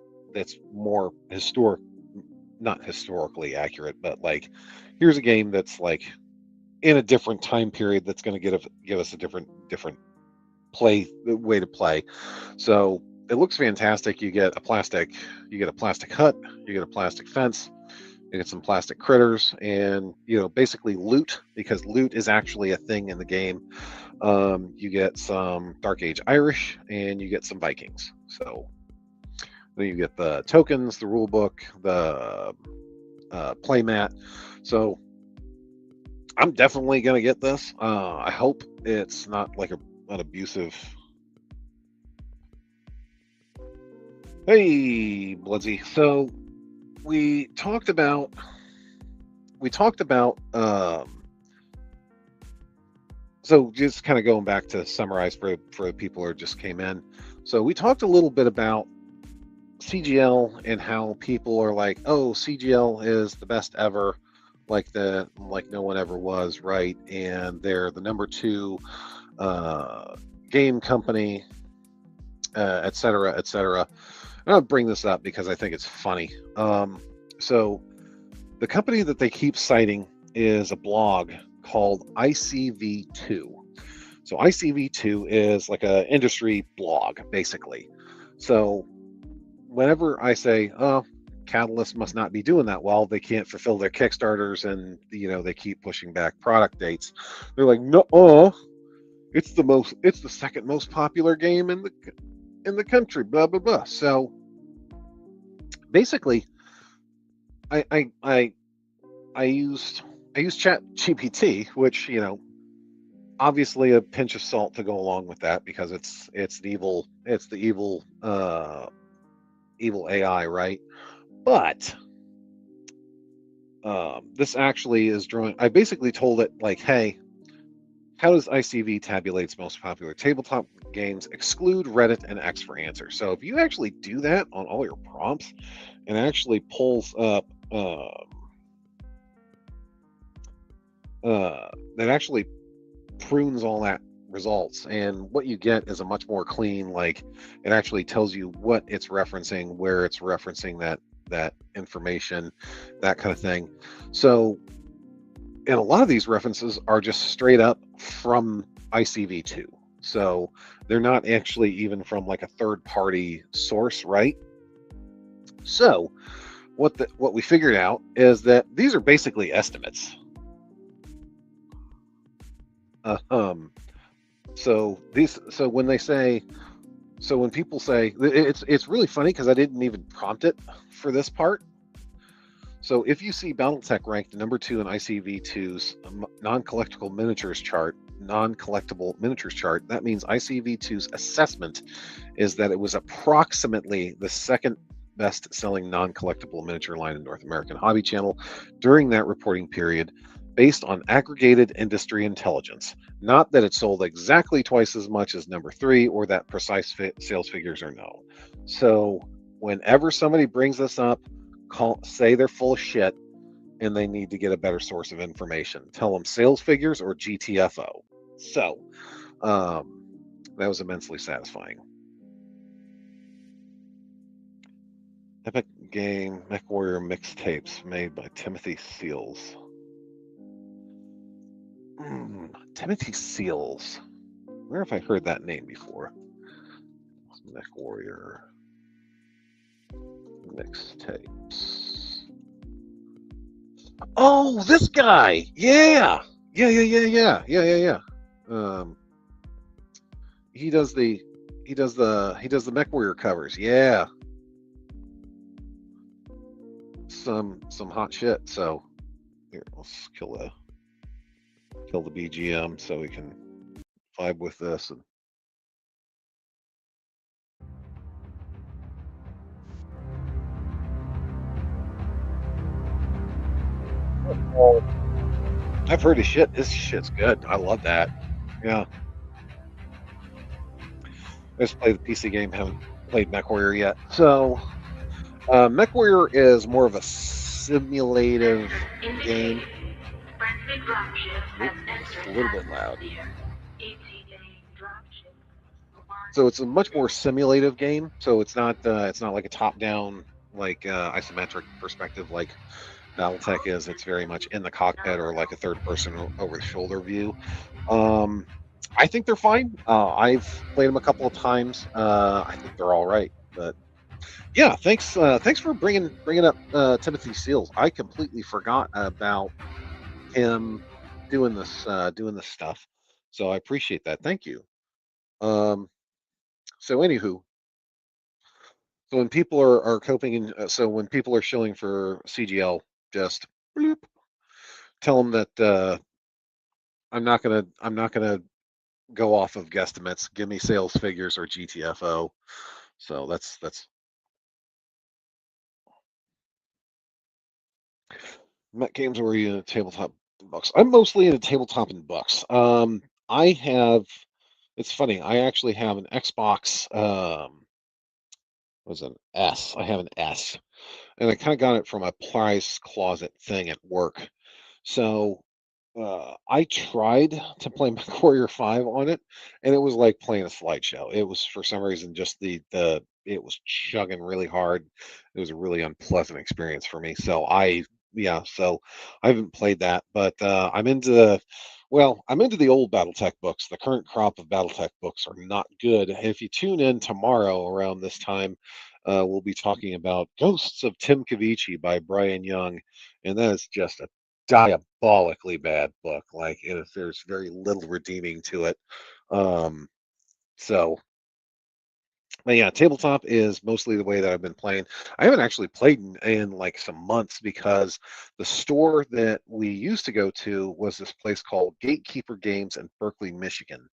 Speaker 1: more historic, not historically accurate, but like here's a game that's like in a different time period that's going to give us a different way to play. So it looks fantastic. You get a plastic hut, you get a plastic fence, you get some plastic critters, and basically loot, because loot is actually a thing in the game. You get some Dark Age Irish, and you get some Vikings. So then you get the tokens, the rule book, the playmat. So I'm definitely gonna get this. I hope it's not like an abusive. Hey, Bloodsy. So we talked about so just kind of going back to summarize for the people who just came in. So we talked a little bit about CGL and how people are like, oh, CGL is the best ever, like no one ever was, right? And they're the number 2 game company, et cetera, et cetera. And I'll bring this up because I think it's funny. So the company that they keep citing is a blog called ICV2. So ICV2 is like an industry blog, basically. So whenever I say, oh, Catalyst must not be doing that well, they can't fulfill their Kickstarters, and they keep pushing back product dates, they're like, no, it's the second most popular game in the country, blah blah blah. So basically, I used ChatGPT, which obviously a pinch of salt to go along with that, because it's the evil AI, right? But this actually is drawing. I basically told it like, hey, how does ICV tabulate its most popular tabletop Games, exclude Reddit and X for answers. So if you actually do that on all your prompts, it actually pulls up that actually prunes all that results, and what you get is a much more clean, like, it actually tells you what it's referencing, where it's referencing that information, that kind of thing. So, and a lot of these references are just straight up from ICV2. So they're not actually even from like a third party source, right? So what we figured out is that these are basically estimates. So when they say, so when people say, it's really funny because I didn't even prompt it for this part. So if you see BattleTech ranked number 2 in ICV2's non-collectible miniatures chart, that means ICV2's assessment is that it was approximately the second best-selling non-collectible miniature line in North American Hobby Channel during that reporting period, based on aggregated industry intelligence. Not that it sold exactly twice as much as number 3 or that precise sales figures are known. So whenever somebody brings this up, say they're full of shit and they need to get a better source of information. Tell them sales figures or GTFO. So that was immensely satisfying. Epic Game MechWarrior mixtapes made by Timothy Seals. Timothy Seals. Where have I heard that name before? MechWarrior mixtapes. Oh, this guy. Yeah. Yeah. He does the MechWarrior covers. Yeah. Some hot shit. So here, let's kill the BGM so we can vibe with this. And I've heard his shit. His shit's good. I love that. Yeah. I just played the PC game. Haven't played MechWarrior yet. So, MechWarrior is more of a simulative game. It's a little bit loud. So it's a much more simulative game. So it's not like a top-down, like isometric perspective like BattleTech is. It's very much in the cockpit or like a third-person over-the-shoulder view. I think they're fine. I've played them a couple of times. I think they're all right. But yeah, thanks for bringing up Timothy Seals. I completely forgot about him doing this stuff. So I appreciate that. Thank you. So anywho, so when people are coping, and so when people are shilling for CGL, just bloop, tell them that I'm not gonna go off of guesstimates. Give me sales figures or GTFO. So that's Met games or you in tabletop books? I'm mostly into tabletop and books. I have. It's funny. I actually have an Xbox. Was an S. I have an S, and I kind of got it from a prize closet thing at work. So I tried to play MechWarrior 5 on it, and it was like playing a slideshow. It was, for some reason, just the it was chugging really hard. It was a really unpleasant experience for me. So so I haven't played that, but I'm into the old BattleTech books. The current crop of BattleTech books are not good. If you tune in tomorrow around this time, we'll be talking about Ghosts of Tim Cavici by Brian Young, and that is just a diabolically bad book. Like, there's very little redeeming to it. So, but yeah, tabletop is mostly the way that I've been playing. I haven't actually played in like some months because the store that we used to go to was this place called Gatekeeper Games in Berkeley, Michigan,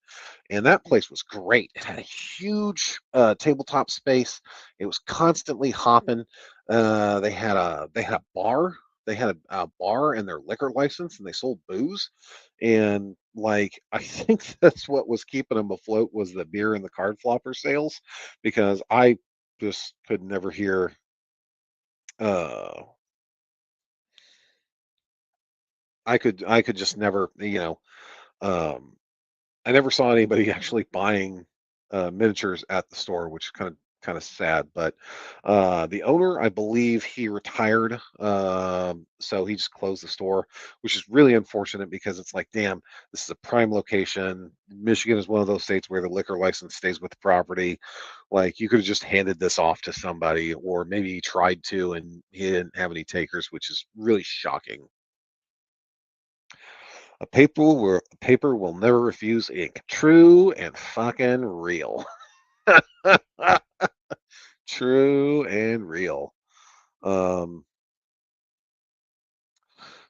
Speaker 1: and that place was great. It had a huge tabletop space. It was constantly hopping. They had a bar. They had a bar and their liquor license, and they sold booze. And like I think that's what was keeping them afloat was the beer and the card flopper sales, because I just could never hear. Uh, I could just never, um, I never saw anybody actually buying miniatures at the store, which is kind of sad. But the owner, I believe, he retired, so he just closed the store, which is really unfortunate because it's like, damn, this is a prime location. Michigan is one of those states where the liquor license stays with the property. Like you could have just handed this off to somebody, or maybe he tried to and he didn't have any takers, which is really shocking. A paper will never refuse ink. True and fucking real. True and real. Um,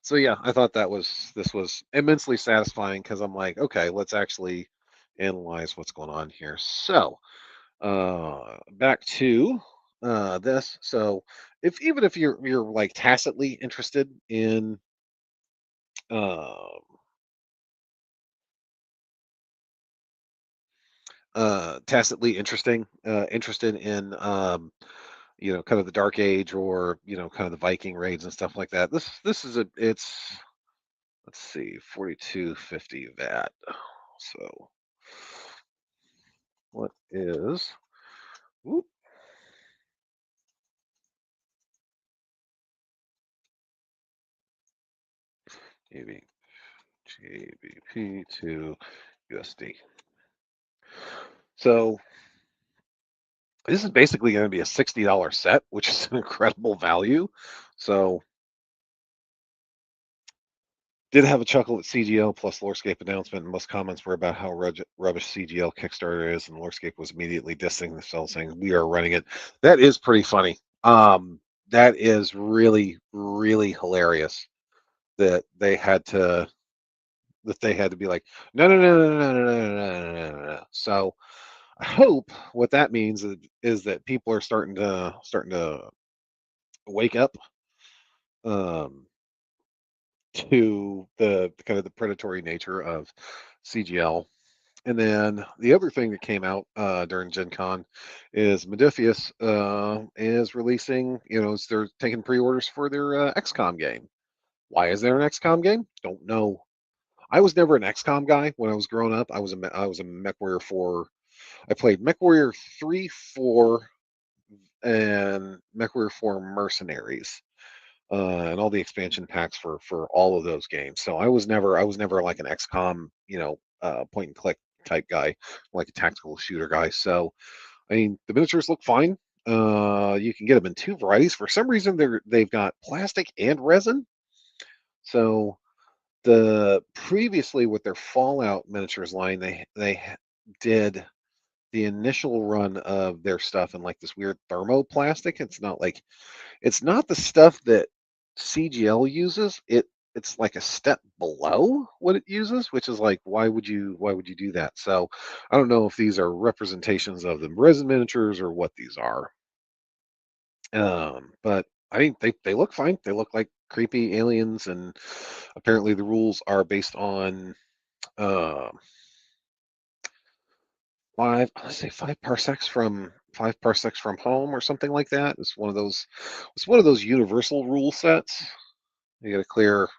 Speaker 1: so yeah, I thought this was immensely satisfying because I'm like, okay, let's actually analyze what's going on here. So back to this. So if even if you're like tacitly interested in uh, tacitly interested in kind of the Dark Age, or kind of the Viking raids and stuff like that. This is it's, let's see, 4250 VAT. So what is, whoop, GB, GBP to USD? So this is basically going to be a $60 set, which is an incredible value. So did have a chuckle at CGL plus Lorescape announcement, and most comments were about how rubbish CGL Kickstarter is, and Lorescape was immediately dissing themselves, saying we are running it. That is pretty funny. That is really, really hilarious that they had to be like, no, no, no, no, no, no, no, no, no, no, no. So I hope what that means is that people are starting to wake up, um, to the kind of the predatory nature of CGL. And then the other thing that came out during Gen Con is Modifius is releasing, they're taking pre-orders for their XCOM game. Why is there an XCOM game? Don't know. I was never an XCOM guy when I was growing up. I was a MechWarrior 4. I played MechWarrior 3, 4, and MechWarrior 4 Mercenaries, and all the expansion packs for all of those games. So I was never like an XCOM, point and click type guy, like a tactical shooter guy. So I mean, the miniatures look fine. You can get them in two varieties. For some reason, they've got plastic and resin. So the previously with their Fallout miniatures line, they did the initial run of their stuff in like this weird thermoplastic. It's not the stuff that CGL uses. It's like a step below what it uses, which is like, why would you do that? So I don't know if these are representations of the resin miniatures or what these are. But I mean, they look fine. They look like creepy aliens, and apparently the rules are based on uh, let's say 5 parsecs from home or something like that. It's one of those universal rule sets. You get a clear,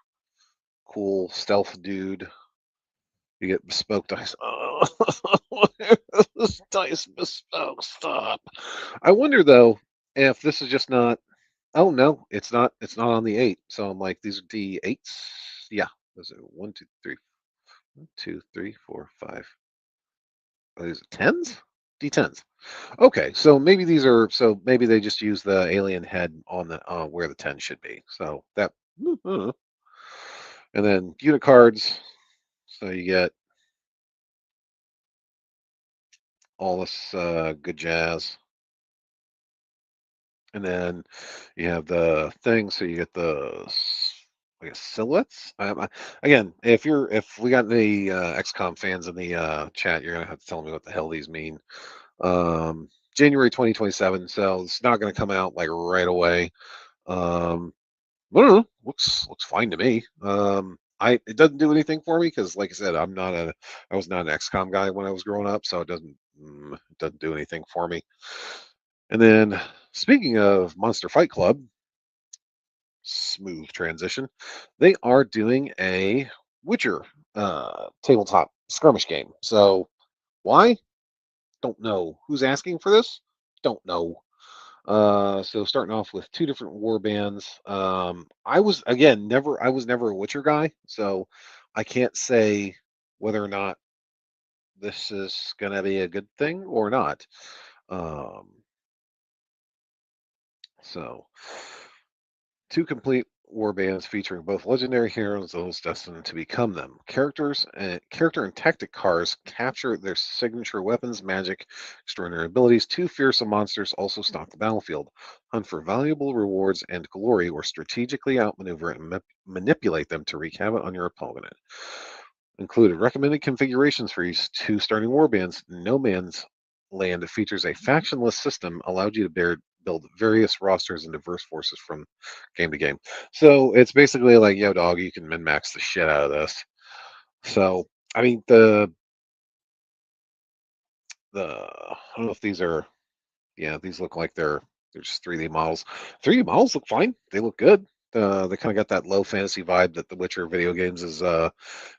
Speaker 1: cool stealth dude. You get bespoke dice. Oh, this dice bespoke. Stop. I wonder though if this is just not. Oh no, it's not. It's not on the 8. So I'm like, these are D8s. Yeah, those are 1, 2, 3, 1, 2, 3, 4, 5. Are these tens? D10s. Okay, so maybe they just use the alien head on the where the 10 should be. So that, and then unit cards. So you get all this good jazz, and then you have the thing. So you get the, I guess, silhouettes. Again, if we got any XCOM fans in the chat, you're gonna have to tell me what the hell these mean. January 2027, so it's not going to come out like right away. I don't know. Looks fine to me. it doesn't do anything for me because, like I said, I was not an XCOM guy when I was growing up, so it doesn't do anything for me. And then speaking of Monster Fight Club, smooth transition, they are doing a Witcher tabletop skirmish game. So why? Don't know. Who's asking for this? Don't know. So starting off with two different war bands. I was never a Witcher guy, so I can't say whether or not this is gonna be a good thing or not. Um, so two complete war bands featuring both legendary heroes and those destined to become them. Character and tactic cards capture their signature weapons, magic, extraordinary abilities. Two fearsome monsters also stalk the battlefield. Hunt for valuable rewards and glory, or strategically outmaneuver and manipulate them to wreak havoc on your opponent. Included recommended configurations for these two starting warbands. No Man's Land features a factionless system, allowed you to build various rosters and diverse forces from game to game. So it's basically like, yo, dog, you can min max the shit out of this. So I mean, I don't know if these are, yeah, these look like they're just 3D models. 3D models look fine. They look good. They kind of got that low fantasy vibe that the Witcher video games is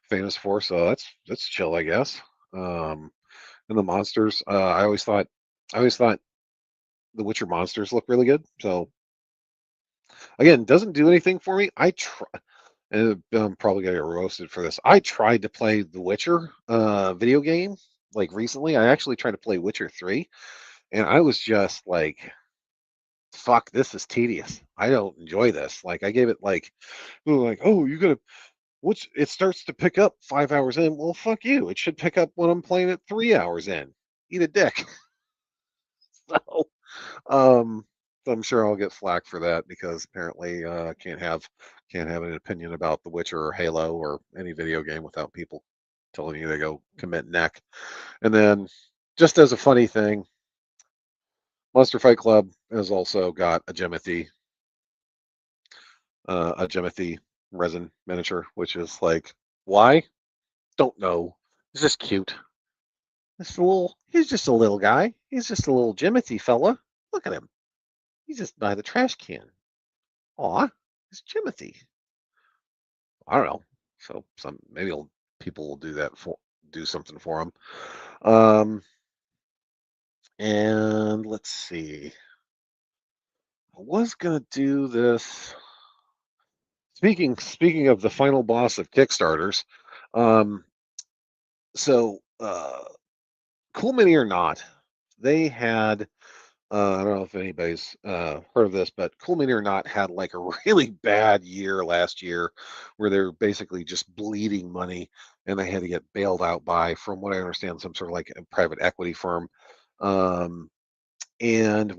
Speaker 1: famous for. So that's chill, I guess. Um, and the monsters, I always thought the Witcher monsters look really good. So again, doesn't do anything for me. I try, and I'm probably gonna get roasted for this. I tried to play the Witcher video game like recently. I actually tried to play Witcher 3, and I was just like, fuck, this is tedious. I don't enjoy this. Like I gave it like, oh, you gotta which it starts to pick up 5 hours in. Well, fuck you. It should pick up when I'm playing it 3 hours in. Eat a dick. So um I'm sure I'll get flack for that because apparently can't have an opinion about The Witcher or Halo or any video game without people telling you to go commit neck. And then just as a funny thing, Monster Fight Club has also got a Jimothy resin miniature, which is like, why? Don't know. It's just cute. He's just a little guy. He's just a little Jimothy fella. Look at him. He's just by the trash can. Aw, it's Jimothy. I don't know. So people will do something for him. Um, and let's see. I was gonna do this. Speaking of the final boss of Kickstarters, um, so Cool Mini or not, they had I don't know if anybody's heard of this, but Cool Mini or not had like a really bad year last year where they're basically just bleeding money and they had to get bailed out by, from what I understand, some sort of like a private equity firm. Um, and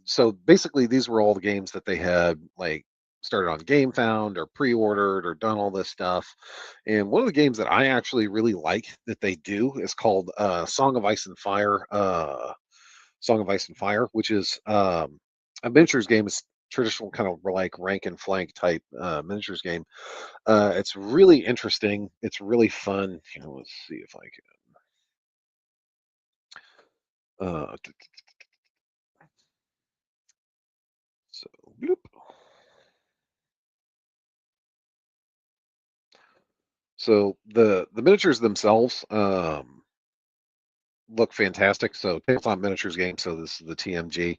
Speaker 1: so basically these were all the games that they had like started on GameFound or pre-ordered or done all this stuff. And one of the games that I actually really like that they do is called Song of Ice and Fire. Song of Ice and Fire, which is a miniatures game. It's traditional kind of like rank and flank type miniatures game. It's really interesting. It's really fun. Let's see if I can. So, bloop. So the miniatures themselves look fantastic. So tabletop miniatures game. So this is the TMG.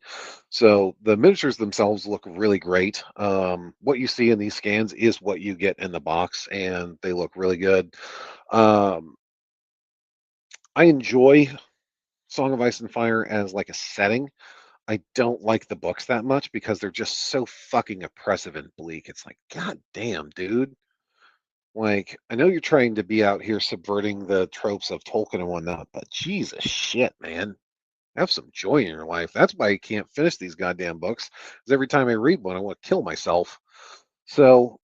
Speaker 1: So the miniatures themselves look really great. What you see in these scans is what you get in the box, and they look really good. Um, I enjoy Song of Ice and Fire as like a setting. I don't like the books that much because they're just so fucking oppressive and bleak. It's like, God damn, dude. Like, I know you're trying to be out here subverting the tropes of Tolkien and whatnot, but Jesus shit, man. Have some joy in your life. That's why I can't finish these goddamn books. Because every time I read one, I want to kill myself. So,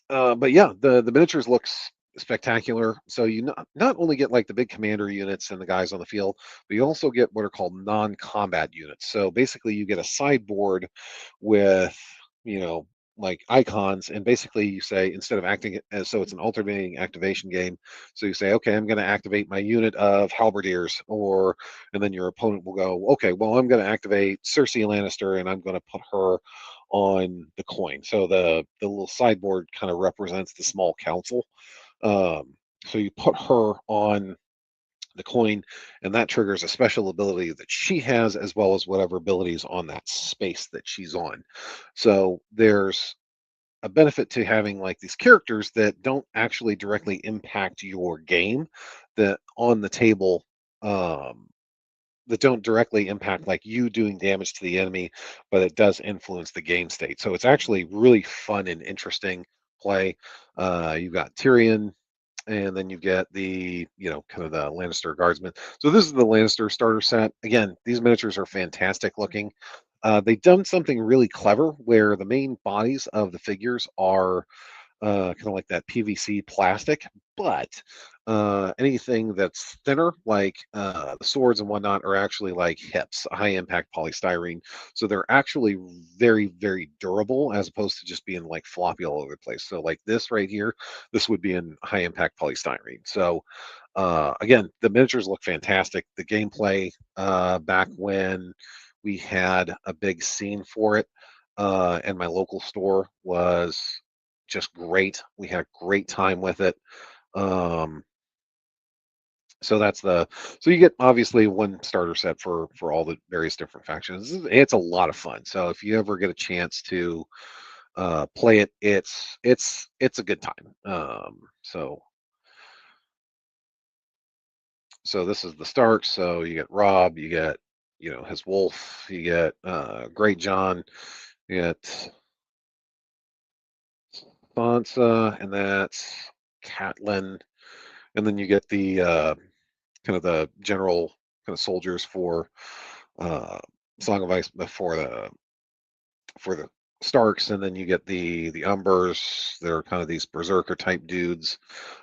Speaker 1: but yeah, the miniatures looks spectacular. So you not only get like the big commander units and the guys on the field, but you also get what are called non-combat units. So basically, you get a sideboard with you know like icons, and basically you say, instead of acting it as, so it's an alternating activation game, so you say, okay, I'm going to activate my unit of halberdiers, or, and then your opponent will go, okay, well, I'm going to activate Cersei Lannister and I'm going to put her on the coin. So the little sideboard kind of represents the small council. So you put her on the coin, and that triggers a special ability that she has, as well as whatever abilities on that space that she's on. So there's a benefit to having like these characters that don't actually directly impact your game, that on the table, um, that don't directly impact like you doing damage to the enemy, but it does influence the game state. So it's actually really fun and interesting play. You've got Tyrion, and then you get the, kind of the Lannister guardsmen. So this is the Lannister starter set. Again, these miniatures are fantastic looking. They've done something really clever where the main bodies of the figures are kind of like that PVC plastic, but anything that's thinner, like the swords and whatnot, are actually like hips, high impact polystyrene. So they're actually very, very durable, as opposed to just being like floppy all over the place. So like this right here, this would be in high impact polystyrene. So again, the miniatures look fantastic. The gameplay, back when we had a big scene for it, and my local store, was just great. We had a great time with it. Um, so that's the, so you get obviously one starter set for all the various different factions. It's a lot of fun. So if you ever get a chance to play it, it's a good time. So this is the Stark. So you get Rob, you get, his wolf, you get Great John, you get Sansa, and that's Catelyn, and then you get the kind of the general kind of soldiers for uh, Song of Ice, for the Starks, and then you get the Umbers. They're kind of these berserker type dudes.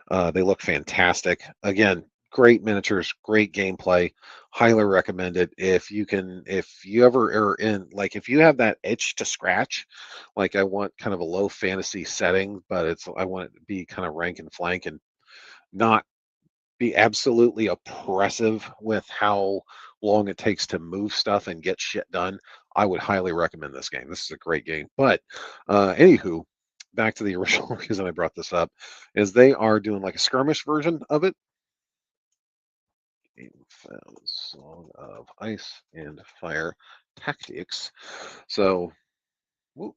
Speaker 1: They look fantastic. Again, great miniatures, great gameplay. Highly recommend it. If you ever are in, like, if you have that itch to scratch, like I want kind of a low fantasy setting, but I want it to be kind of rank and flank and not be absolutely oppressive with how long it takes to move stuff and get shit done, I would highly recommend this game. This is a great game. But anywho, back to the original reason I brought this up is they are doing like a skirmish version of it. Game found Song of Ice and Fire Tactics. So, whoop.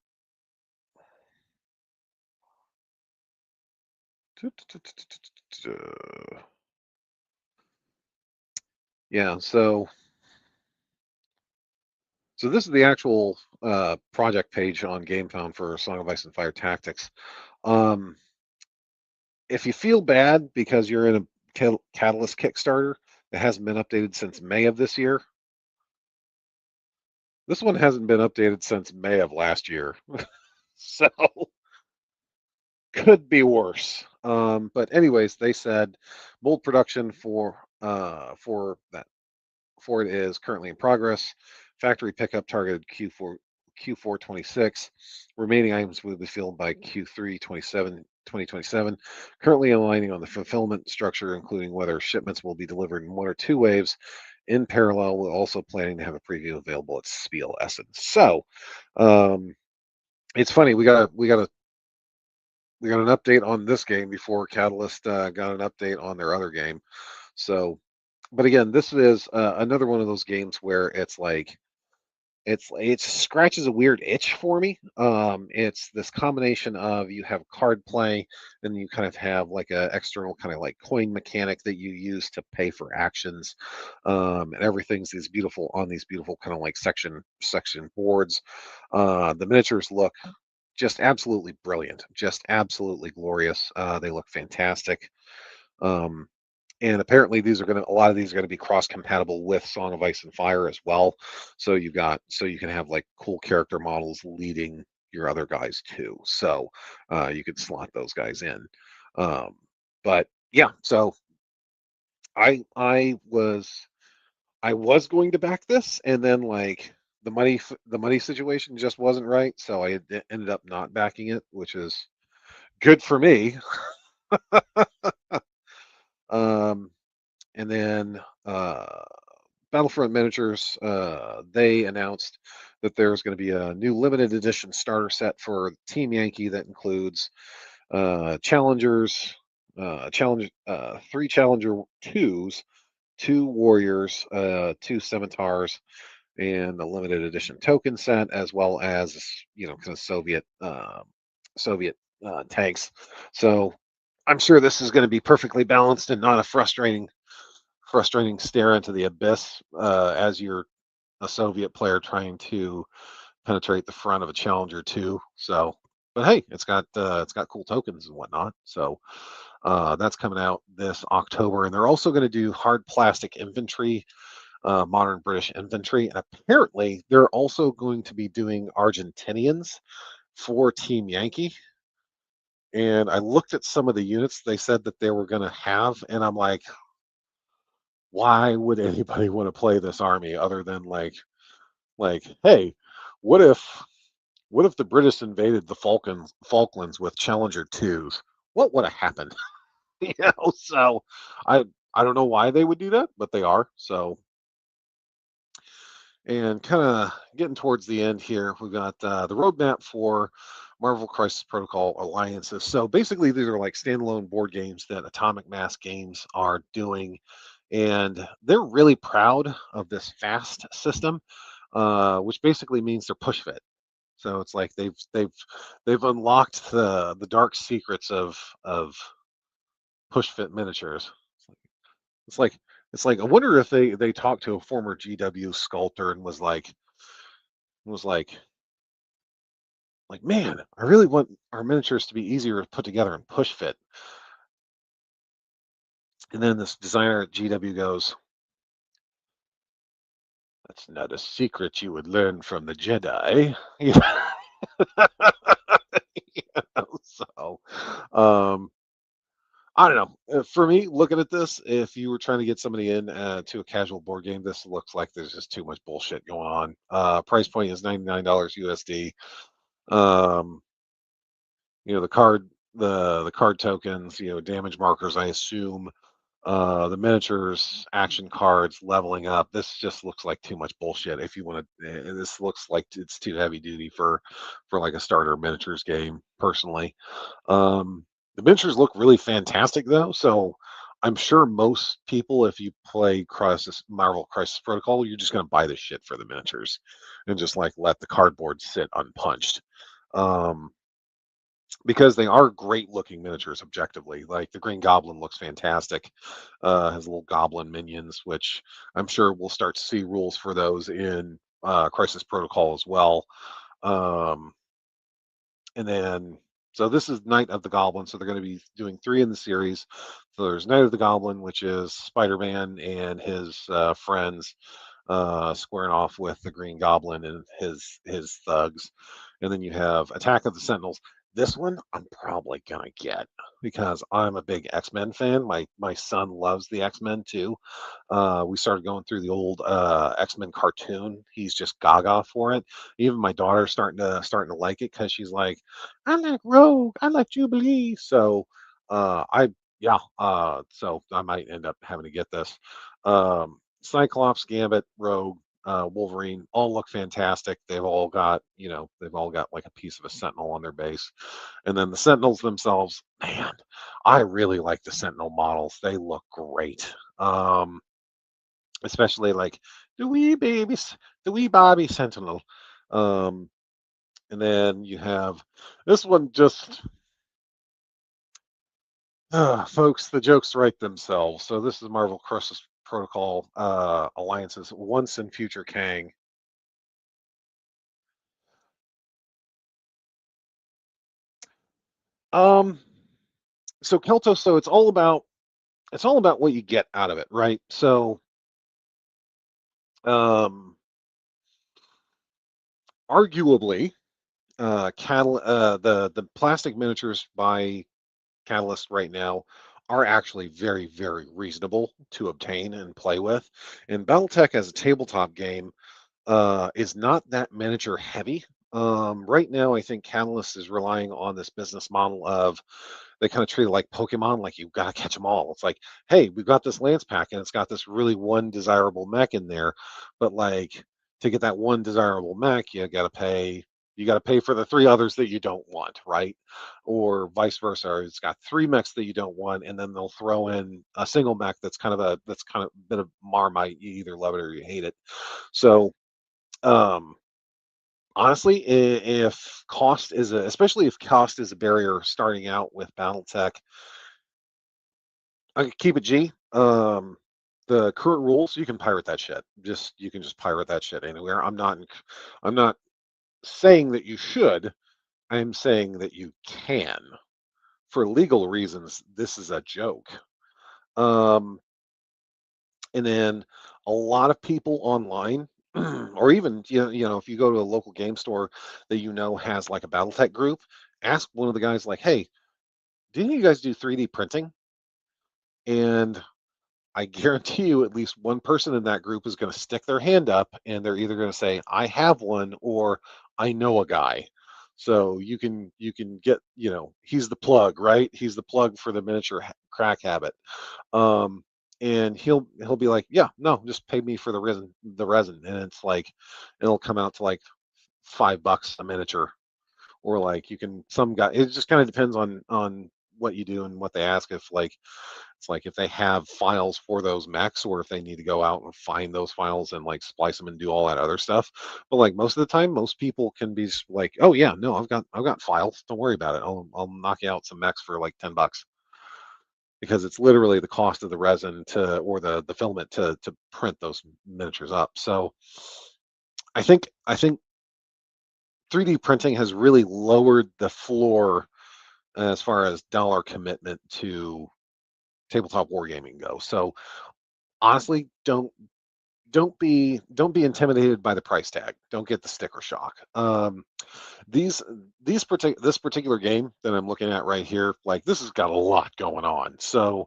Speaker 1: Yeah, so this is the actual project page on GameFound for Song of Ice and Fire Tactics. Um, if you feel bad because you're in a Catalyst Kickstarter that hasn't been updated since May of this year, this one hasn't been updated since May of last year. So could be worse. But anyways, they said mold production for that for it is currently in progress. Factory pickup targeted Q4 26. Remaining items will be filled by Q3 2027. Currently aligning on the fulfillment structure, including whether shipments will be delivered in one or two waves. In parallel, we're also planning to have a preview available at Spiel Essen. So, um, it's funny, we got an update on this game before Catalyst got an update on their other game. So, but again, this is another one of those games where it's like it scratches a weird itch for me. It's this combination of, you have card play, and you kind of have like a external kind of like coin mechanic that you use to pay for actions, and everything's these beautiful kind of like section boards. The miniatures look just absolutely brilliant, just absolutely glorious. They look fantastic. Um, and apparently a lot of these are going to be cross compatible with Song of Ice and Fire as well. So you can have like cool character models leading your other guys too. So you could slot those guys in. Um, but yeah, so I was going to back this, and then like the money situation just wasn't right, so I ended up not backing it, which is good for me. Um, and then Battlefront Miniatures, they announced that there's going to be a new limited edition starter set for Team Yankee that includes challengers, three Challenger twos, two warriors, two scimitars, and a limited edition token set, as well as kind of Soviet tanks. So I'm sure this is going to be perfectly balanced and not a frustrating stare into the abyss as you're a Soviet player trying to penetrate the front of a Challenger 2. So, but hey, it's got cool tokens and whatnot. So that's coming out this October, and they're also going to do hard plastic infantry, modern British infantry, and apparently they're also going to be doing Argentinians for Team Yankee. And I looked at some of the units they said that they were going to have, and I'm like, why would anybody want to play this army other than hey, what if the British invaded the Falklands with Challenger twos? What would have happened? So I I don't know why they would do that, but they are. So, and kind of getting towards the end here, we've got the roadmap for Marvel Crisis Protocol alliances. So basically, these are like standalone board games that Atomic Mass Games are doing, and they're really proud of this fast system, which basically means they're push fit. So it's like they've unlocked the dark secrets of push fit miniatures. It's like it's like I wonder if they talked to a former GW sculptor and was like, man, I really want our miniatures to be easier to put together and push fit. And then this designer at GW goes, "That's not a secret you would learn from the Jedi." So, um, I don't know. For me, looking at this, if you were trying to get somebody in to a casual board game, this looks like there's just too much bullshit going on. Price point is $99 USD. Um, the card tokens, damage markers, I assume, the miniatures, action cards, leveling up. This just looks like too much bullshit. If you want to, this looks like it's too heavy duty for like a starter miniatures game. Personally, the miniatures look really fantastic though. So I'm sure most people, if you play Marvel Crisis Protocol, you're just going to buy this shit for the miniatures and just like let the cardboard sit unpunched. Um, because they are great looking miniatures objectively. Like the Green Goblin looks fantastic. Has little goblin minions, which I'm sure we'll start to see rules for those in Crisis Protocol as well. Um, and then, so this is Night of the Goblin. So they're going to be doing 3 in the series. So there's Night of the Goblin, which is Spider-Man and his friends squaring off with the Green Goblin and his thugs. And then you have Attack of the Sentinels. This one I'm probably gonna get because I'm a big X-Men fan. My son loves the X-Men too. We started going through the old X-Men cartoon. He's just gaga for it. Even my daughter's starting to like it because she's like, I like Rogue, I like Jubilee. So I yeah, so I might end up having to get this. Cyclops, Gambit, Rogue, Wolverine all look fantastic. They've all got like a piece of a Sentinel on their base. And then the Sentinels themselves, man, I really like the Sentinel models. They look great. Especially like the wee babies, the wee Bobby Sentinel. Um, and then you have this one just folks, the jokes write themselves. So this is Marvel Crisis Protocol alliances once and future Kang. Um, so Kelto, so it's all about what you get out of it, right? So um, arguably, the plastic miniatures by Catalyst right now are actually very, very reasonable to obtain and play with. And BattleTech as a tabletop game, is not that miniature heavy. Right now, I think Catalyst is relying on this business model of they kind of treat it like Pokemon, like you've got to catch them all. It's like, hey, we've got this Lance pack and it's got this really one desirable mech in there, but like to get that one desirable mech, you got to pay for the three others that you don't want, right? Or vice versa. It's got three mechs that you don't want, and then they'll throw in a single mech that's kind of a bit of Marmite. You either love it or you hate it. So um, honestly, if cost is especially if cost is a barrier starting out with BattleTech, I could keep it G. The current rules, you can pirate that shit. You can just pirate that shit anywhere. I'm not saying that you should. I'm saying that you can. For legal reasons, this is a joke. Um, and then a lot of people online, or even if you go to a local game store that has like a BattleTech group, ask one of the guys like, "Hey, didn't you guys do 3D printing?" And I guarantee you, at least one person in that group is going to stick their hand up, and they're either going to say, "I have one," or "I know a guy." So you can get he's the plug, right? He's the plug for the miniature crack habit. Um, and he'll be like, yeah, no, just pay me for the resin, and it's like it'll come out to like $5 a miniature, or like you can some guy. It just kind of depends on what you do and what they ask. If like it's like if they have files for those mechs, or if they need to go out and find those files and like splice them and do all that other stuff. But like most of the time, most people can be like, oh yeah, no, I've got files. Don't worry about it. I'll knock you out some mechs for like $10 because it's literally the cost of the resin or the filament to print those miniatures up. So I think 3D printing has really lowered the floor as far as dollar commitment to tabletop wargaming goes. So honestly, don't be intimidated by the price tag. Don't get the sticker shock. These this particular game that I'm looking at right here, like this has got a lot going on. So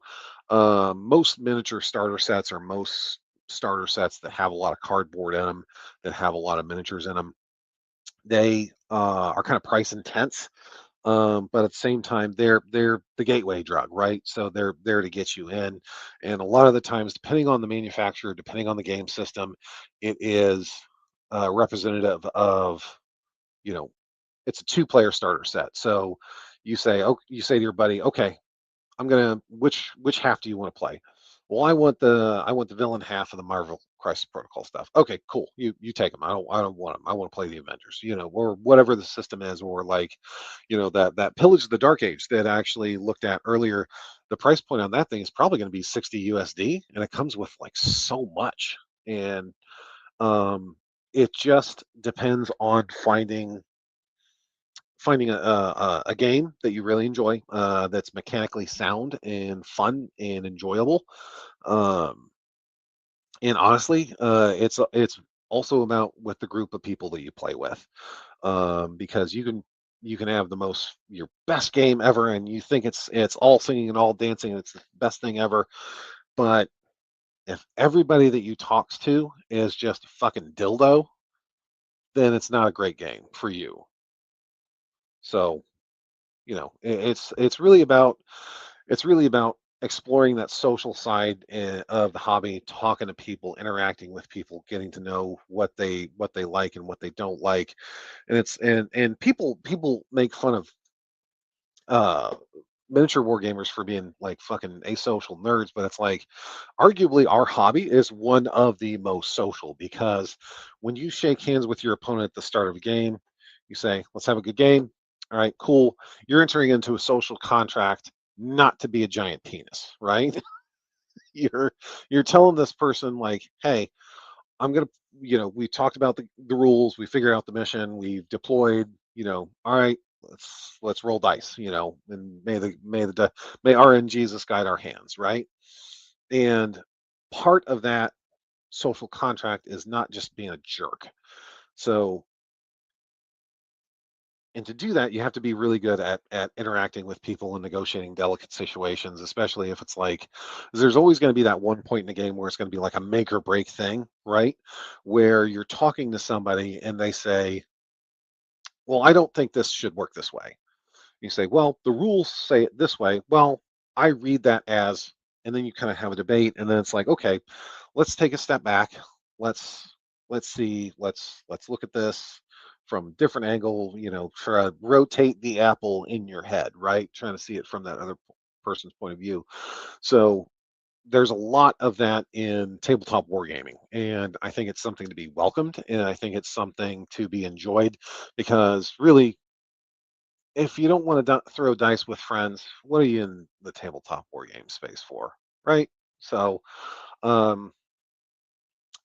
Speaker 1: most miniature starter sets, or most starter sets that have a lot of cardboard in them, that have a lot of miniatures in them, they are kind of price intense. But at the same time, they're the gateway drug, right? So they're there to get you in, and a lot of the times, depending on the manufacturer, depending on the game system, it is representative of you know it's a two-player starter set. So you say to your buddy, okay, I'm gonna which half do you want to play? Well, I want the villain half of the Marvel Crisis Protocol stuff. Okay, cool. You take them. I don't want them. I want to play the Avengers. Or whatever the system is, or like, that Pillage of the Dark Age that I actually looked at earlier. The price point on that thing is probably going to be 60 USD, and it comes with like so much. And it just depends on finding a game that you really enjoy, that's mechanically sound and fun and enjoyable. Um, and honestly, it's also about with the group of people that you play with, because you can have your best game ever, and you think it's all singing and all dancing, and it's the best thing ever. But if everybody that you talks to is just a fucking dildo, then it's not a great game for you. So it's really about exploring that social side of the hobby, talking to people, interacting with people, getting to know what they like and what they don't like. And people make fun of uh miniature war gamers for being like fucking asocial nerds, but it's like arguably our hobby is one of the most social, because when you shake hands with your opponent at the start of a game, you say, let's have a good game. All right, cool. You're entering into a social contract not to be a giant penis, right? you're you're telling this person like, hey, I'm gonna, we talked about the rules, we figured out the mission, we've deployed, all right, let's roll dice, and may RNGesus guide our hands, right? And part of that social contract is not just being a jerk. So And to do that, you have to be really good at interacting with people and negotiating delicate situations, especially if it's like, 'cause there's always going to be that one point in the game where it's going to be like a make or break thing, right? Where you're talking to somebody and they say, well, I don't think this should work this way. You say, well, the rules say it this way. Well, I read that as, and then you kind of have a debate, and then it's like, okay, let's take a step back. Let's let's see, let's look at this from a different angle, try to rotate the apple in your head, right? Trying to see it from that other person's point of view. So there's a lot of that in tabletop wargaming, and I think it's something to be welcomed, and I think it's something to be enjoyed because really if you don't want to throw dice with friends, what are you in the tabletop war game space for, right? So, um,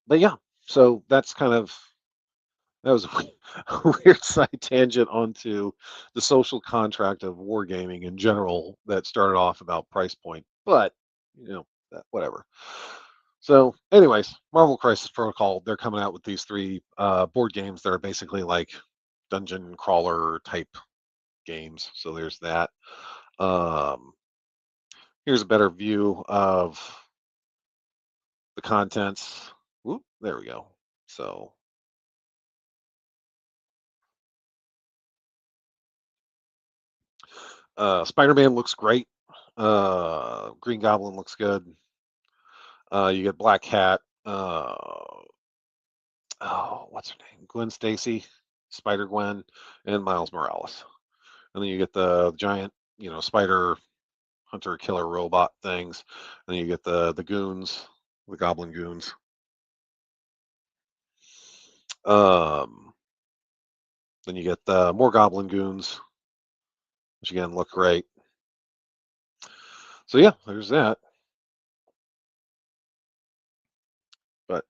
Speaker 1: but yeah, so that's kind of that was a weird side tangent onto the social contract of wargaming in general that started off about price point, but whatever. So, anyways, Marvel Crisis Protocol, they're coming out with these three board games that are basically like dungeon crawler type games. So there's that. Um, Here's a better view of the contents. Whoop, there we go. So Spider-Man looks great. Green Goblin looks good. You get Black Cat. Oh, what's her name? Gwen Stacy, Spider-Gwen, and Miles Morales. And then you get the giant, spider hunter killer robot things. And then you get the goons, the Goblin goons. Then you get the more Goblin goons, which again look great. So yeah, there's that. But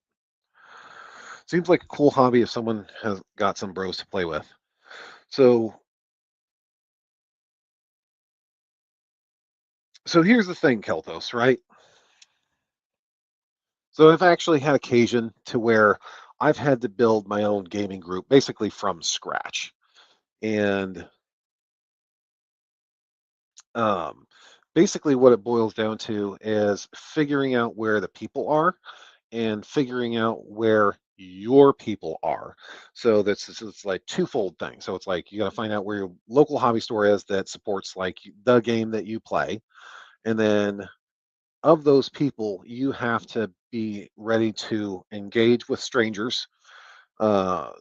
Speaker 1: seems like a cool hobby if someone has got some bros to play with. So here's the thing, Kelthos, right? So I've actually had occasion to where I've had to build my own gaming group basically from scratch. And um, basically what it boils down to is figuring out where the people are and figuring out where your people are. So it's like twofold thing. So it's like you got to find out where your local hobby store is that supports like the game that you play. And then of those people, you have to be ready to engage with strangers, uh,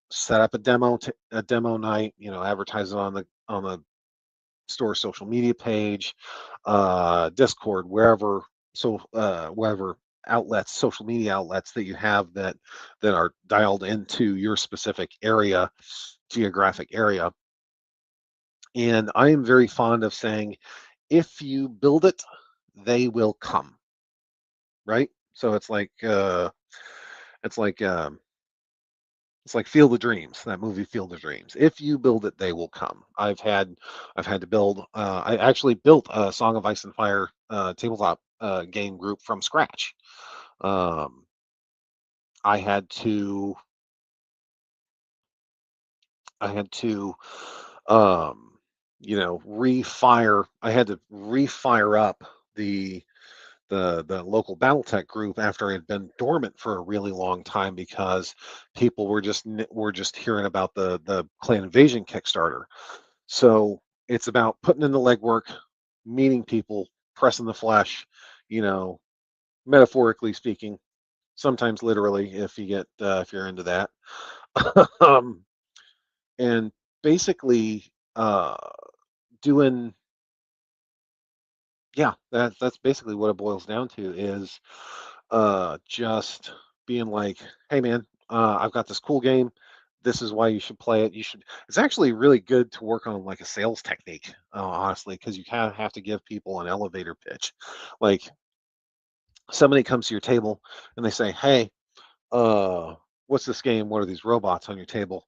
Speaker 1: set up a demo night, advertise it on the store social media page, Discord, wherever outlets, social media outlets that you have that are dialed into your specific area, geographic area. And I am very fond of saying, if you build it, they will come. Right? So it's like it's like Field of Dreams, that movie Field of Dreams. If you build it, they will come. I've had to build. I actually built a Song of Ice and Fire tabletop game group from scratch. Um, I had to I had to refire. I had to refire up the the local BattleTech group after it had been dormant for a really long time because people were just hearing about the Clan Invasion Kickstarter. So it's about putting in the legwork, meeting people, pressing the flesh, you know, metaphorically speaking, sometimes literally if you're into that, um, and basically doing yeah, that's basically what it boils down to is just being like, hey man, I've got this cool game. This is why you should play it. It's actually really good to work on like a sales technique, honestly, because you kind of have to give people an elevator pitch. Like somebody comes to your table and they say, hey, what's this game? What are these robots on your table?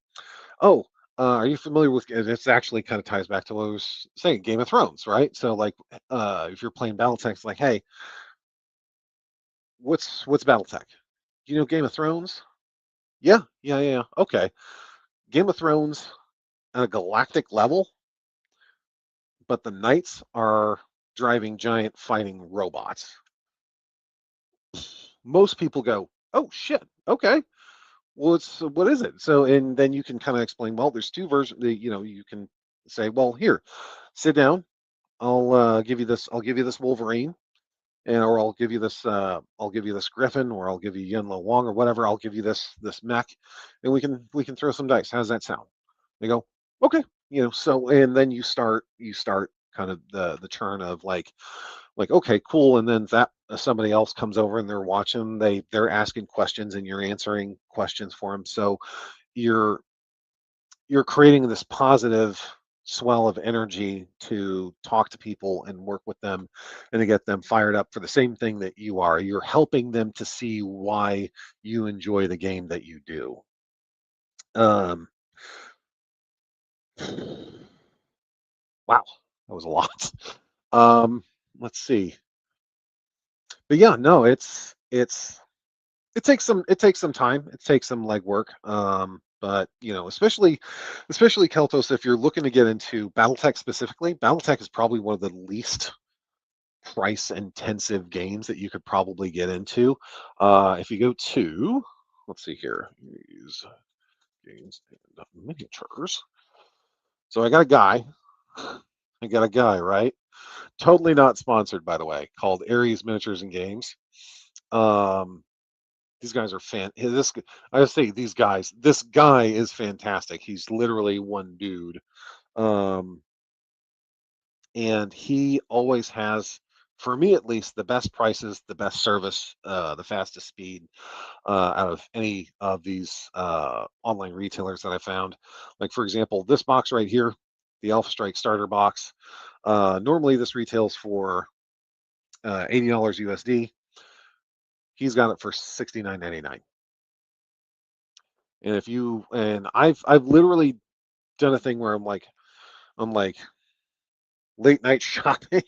Speaker 1: Oh, are you familiar with? It's actually kind of ties back to what I was saying, Game of Thrones, right? So like, if you're playing BattleTech, it's like, hey, what's BattleTech? Do you know Game of Thrones? Yeah, yeah, yeah. Okay. Game of Thrones. at a galactic level, but the knights are driving giant fighting robots. Most people go, "Oh shit, okay. Well, what is it?" So, and then you can kind of explain. Well, there's two versions. You can say, "Well, here, sit down. I'll give you this. I'll give you this Wolverine, and or I'll give you this Griffin, or I'll give you Yen Lo Wong, or whatever. I'll give you this mech, and we can throw some dice. How does that sound?" They go, "Okay." So and then you start kind of the turn of like okay, cool, and then that somebody else comes over and they're watching. They're asking questions and you're answering questions for them. So you're you're creating this positive swell of energy to talk to people and work with them and to get them fired up for the same thing that you are. You're helping them to see why you enjoy the game that you do. Um, wow, that was a lot. Um, let's see. But yeah, no, it takes some time. It takes some legwork. But especially Keltos, if you're looking to get into BattleTech specifically, BattleTech is probably one of the least price intensive games that you could probably get into. If you go to, let's see here, use games and miniatures. So I got a guy, right? Totally not sponsored, by the way, called Aries Miniatures and Games. Um, these guys are I just say these guys. This guy is fantastic. He's literally one dude, um, and he always has, for me at least, the best prices, the best service, the fastest speed out of any of these online retailers that I found. Like for example, this box right here, the Alpha Strike starter box. Normally this retails for $80 USD. He's got it for $69.99. And if you and I've literally done a thing where I'm like late night shopping,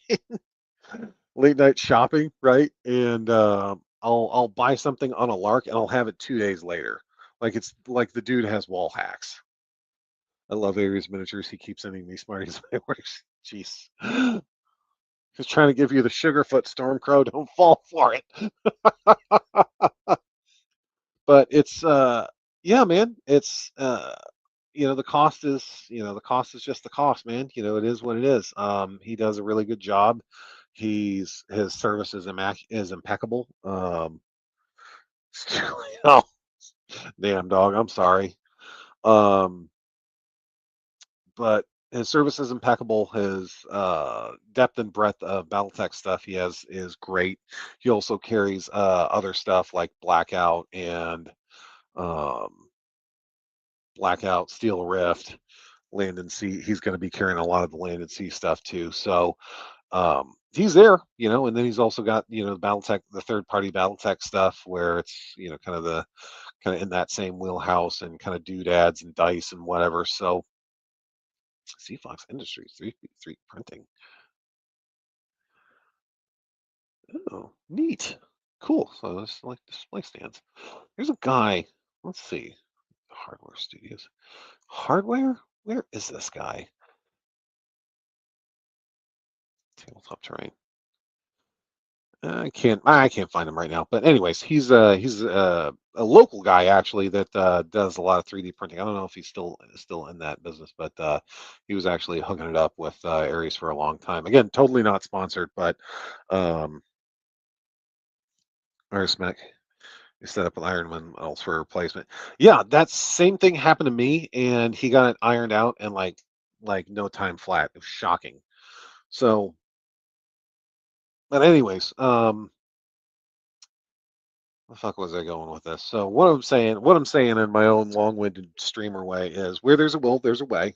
Speaker 1: late night shopping, right? And I'll buy something on a lark and I'll have it 2 days later. Like it's like the dude has wall hacks. I love Aries Miniatures. He keeps sending me Smarties my orders. Jeez. Just trying to give you the Sugarfoot Stormcrow. Don't fall for it. But it's yeah, man. It's the cost is just the cost, man. It is what it is. He does a really good job. His service is impeccable. Oh, damn dog, I'm sorry. Um, but his service is impeccable. His depth and breadth of BattleTech stuff he has is great. He also carries other stuff like um, Blackout, Steel Rift, Land and Sea. He's going to be carrying a lot of the Land and Sea stuff too. So he's there, and then he's also got the BattleTech, the third party BattleTech stuff where it's kind of in that same wheelhouse and kind of doodads and dice and whatever. So C Fox Industries 3 printing. Oh, neat. Cool. So it's like display stands. There's a guy. Let's see. Hardware Studios. Hardware? Where is this guy? Tabletop terrain. I can't find him right now. But anyways, he's a local guy actually that does a lot of 3D printing. I don't know if he's still in that business, but he was actually hooking it up with Aries for a long time. Again, totally not sponsored, but um, Aries Mech is set up with Ironman models for replacement. Yeah, that same thing happened to me, and he got it ironed out in like no time flat. It was shocking. So, but anyways, the fuck was I going with this? So what I'm saying in my own long-winded streamer way is where there's a will, there's a way.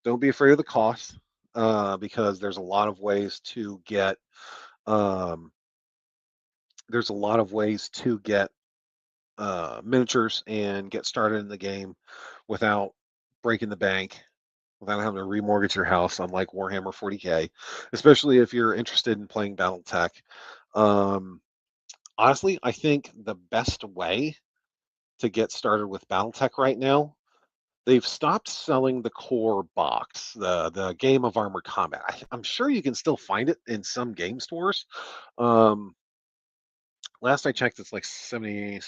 Speaker 1: Don't be afraid of the cost, because um, there's a lot of ways to get miniatures and get started in the game without breaking the bank, without having to remortgage your house, unlike Warhammer 40K, especially if you're interested in playing BattleTech. Um, Honestly, I think the best way to get started with BattleTech right now they've stopped selling the core box, the game of Armored Combat. I'm sure you can still find it in some game stores. Um, Last I checked, it's like 70,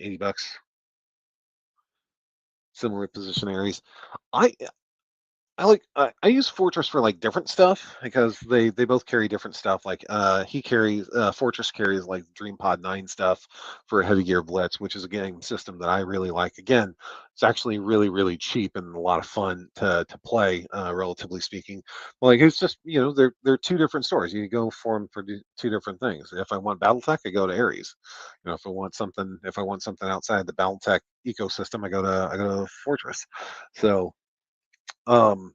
Speaker 1: 80 bucks, similar position areas. I I use Fortress for like different stuff because they both carry different stuff. Like he carries Fortress carries like Dream Pod 9 stuff for Heavy Gear Blitz, which is a game system that I really like. Again, it's actually really cheap and a lot of fun to play, relatively speaking. Like it's just, they're two different stores. You go for them for two different things. If I want BattleTech, I go to Ares. If I want something outside the BattleTech ecosystem, I go to Fortress. So um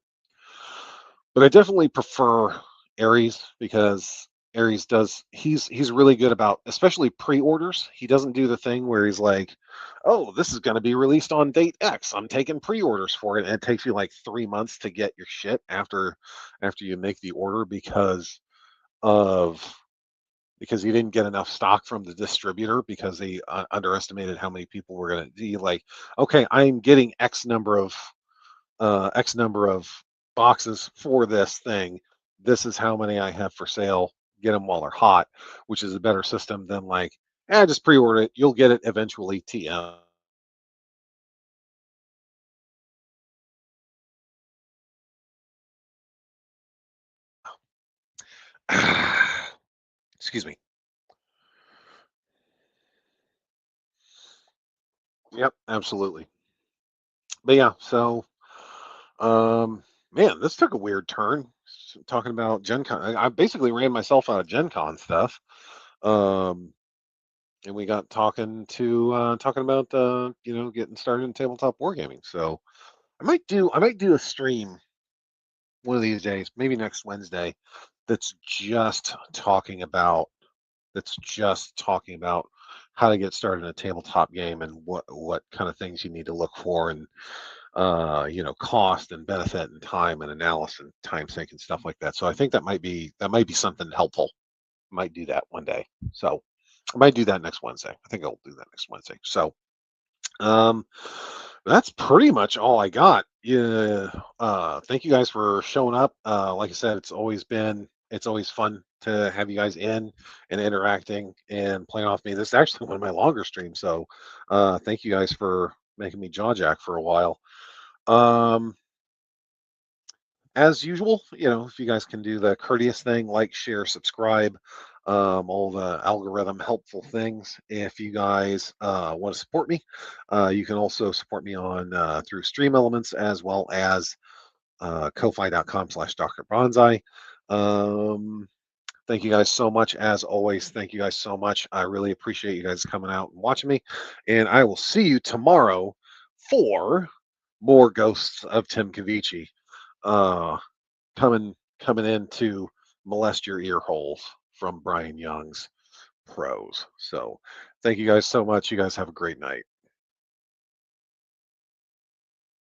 Speaker 1: but I definitely prefer Aries because Aries does he's really good about especially pre-orders. He doesn't do the thing where he's like, "Oh, this is going to be released on date X. I'm taking pre-orders for it." And it takes you like 3 months to get your shit after you make the order of because you didn't get enough stock from the distributor because they underestimated how many people were going to be like, "Okay, I'm getting X number of boxes for this thing. This is how many I have for sale. Get them while they're hot," which is a better system than like, just pre-order it. You'll get it eventually. TM. Excuse me. Yep, absolutely. But yeah, so man, this took a weird turn. Talking about Gen Con, I basically ran myself out of Gen Con stuff. Um, and we got talking about getting started in tabletop wargaming. So I might do a stream one of these days, maybe next Wednesday, that's just talking about how to get started in a tabletop game and what kind of things you need to look for and cost and benefit and time and analysis and time sink and stuff like that. So I think that might be something helpful. Might do that one day. So I might do that next Wednesday. I think I'll do that next Wednesday. So um, that's pretty much all I got. Yeah. Thank you guys for showing up. Like I said, it's always fun to have you guys in and interacting and playing off me. This is actually one of my longer streams, so thank you guys for making me jaw jack for a while. Um, as usual, if you guys can do the courteous thing, like, share, subscribe, all the algorithm helpful things. If you guys want to support me, you can also support me on through Stream Elements as well as ko-fi.com/Dr. Banzai. Um, thank you guys so much. As always, thank you guys so much. I really appreciate you guys coming out and watching me. And I will see you tomorrow for more Ghosts of Tim Cavici. Uh, coming in to molest your ear holes from Brian Young's Pros. So thank you guys so much. You guys have a great night.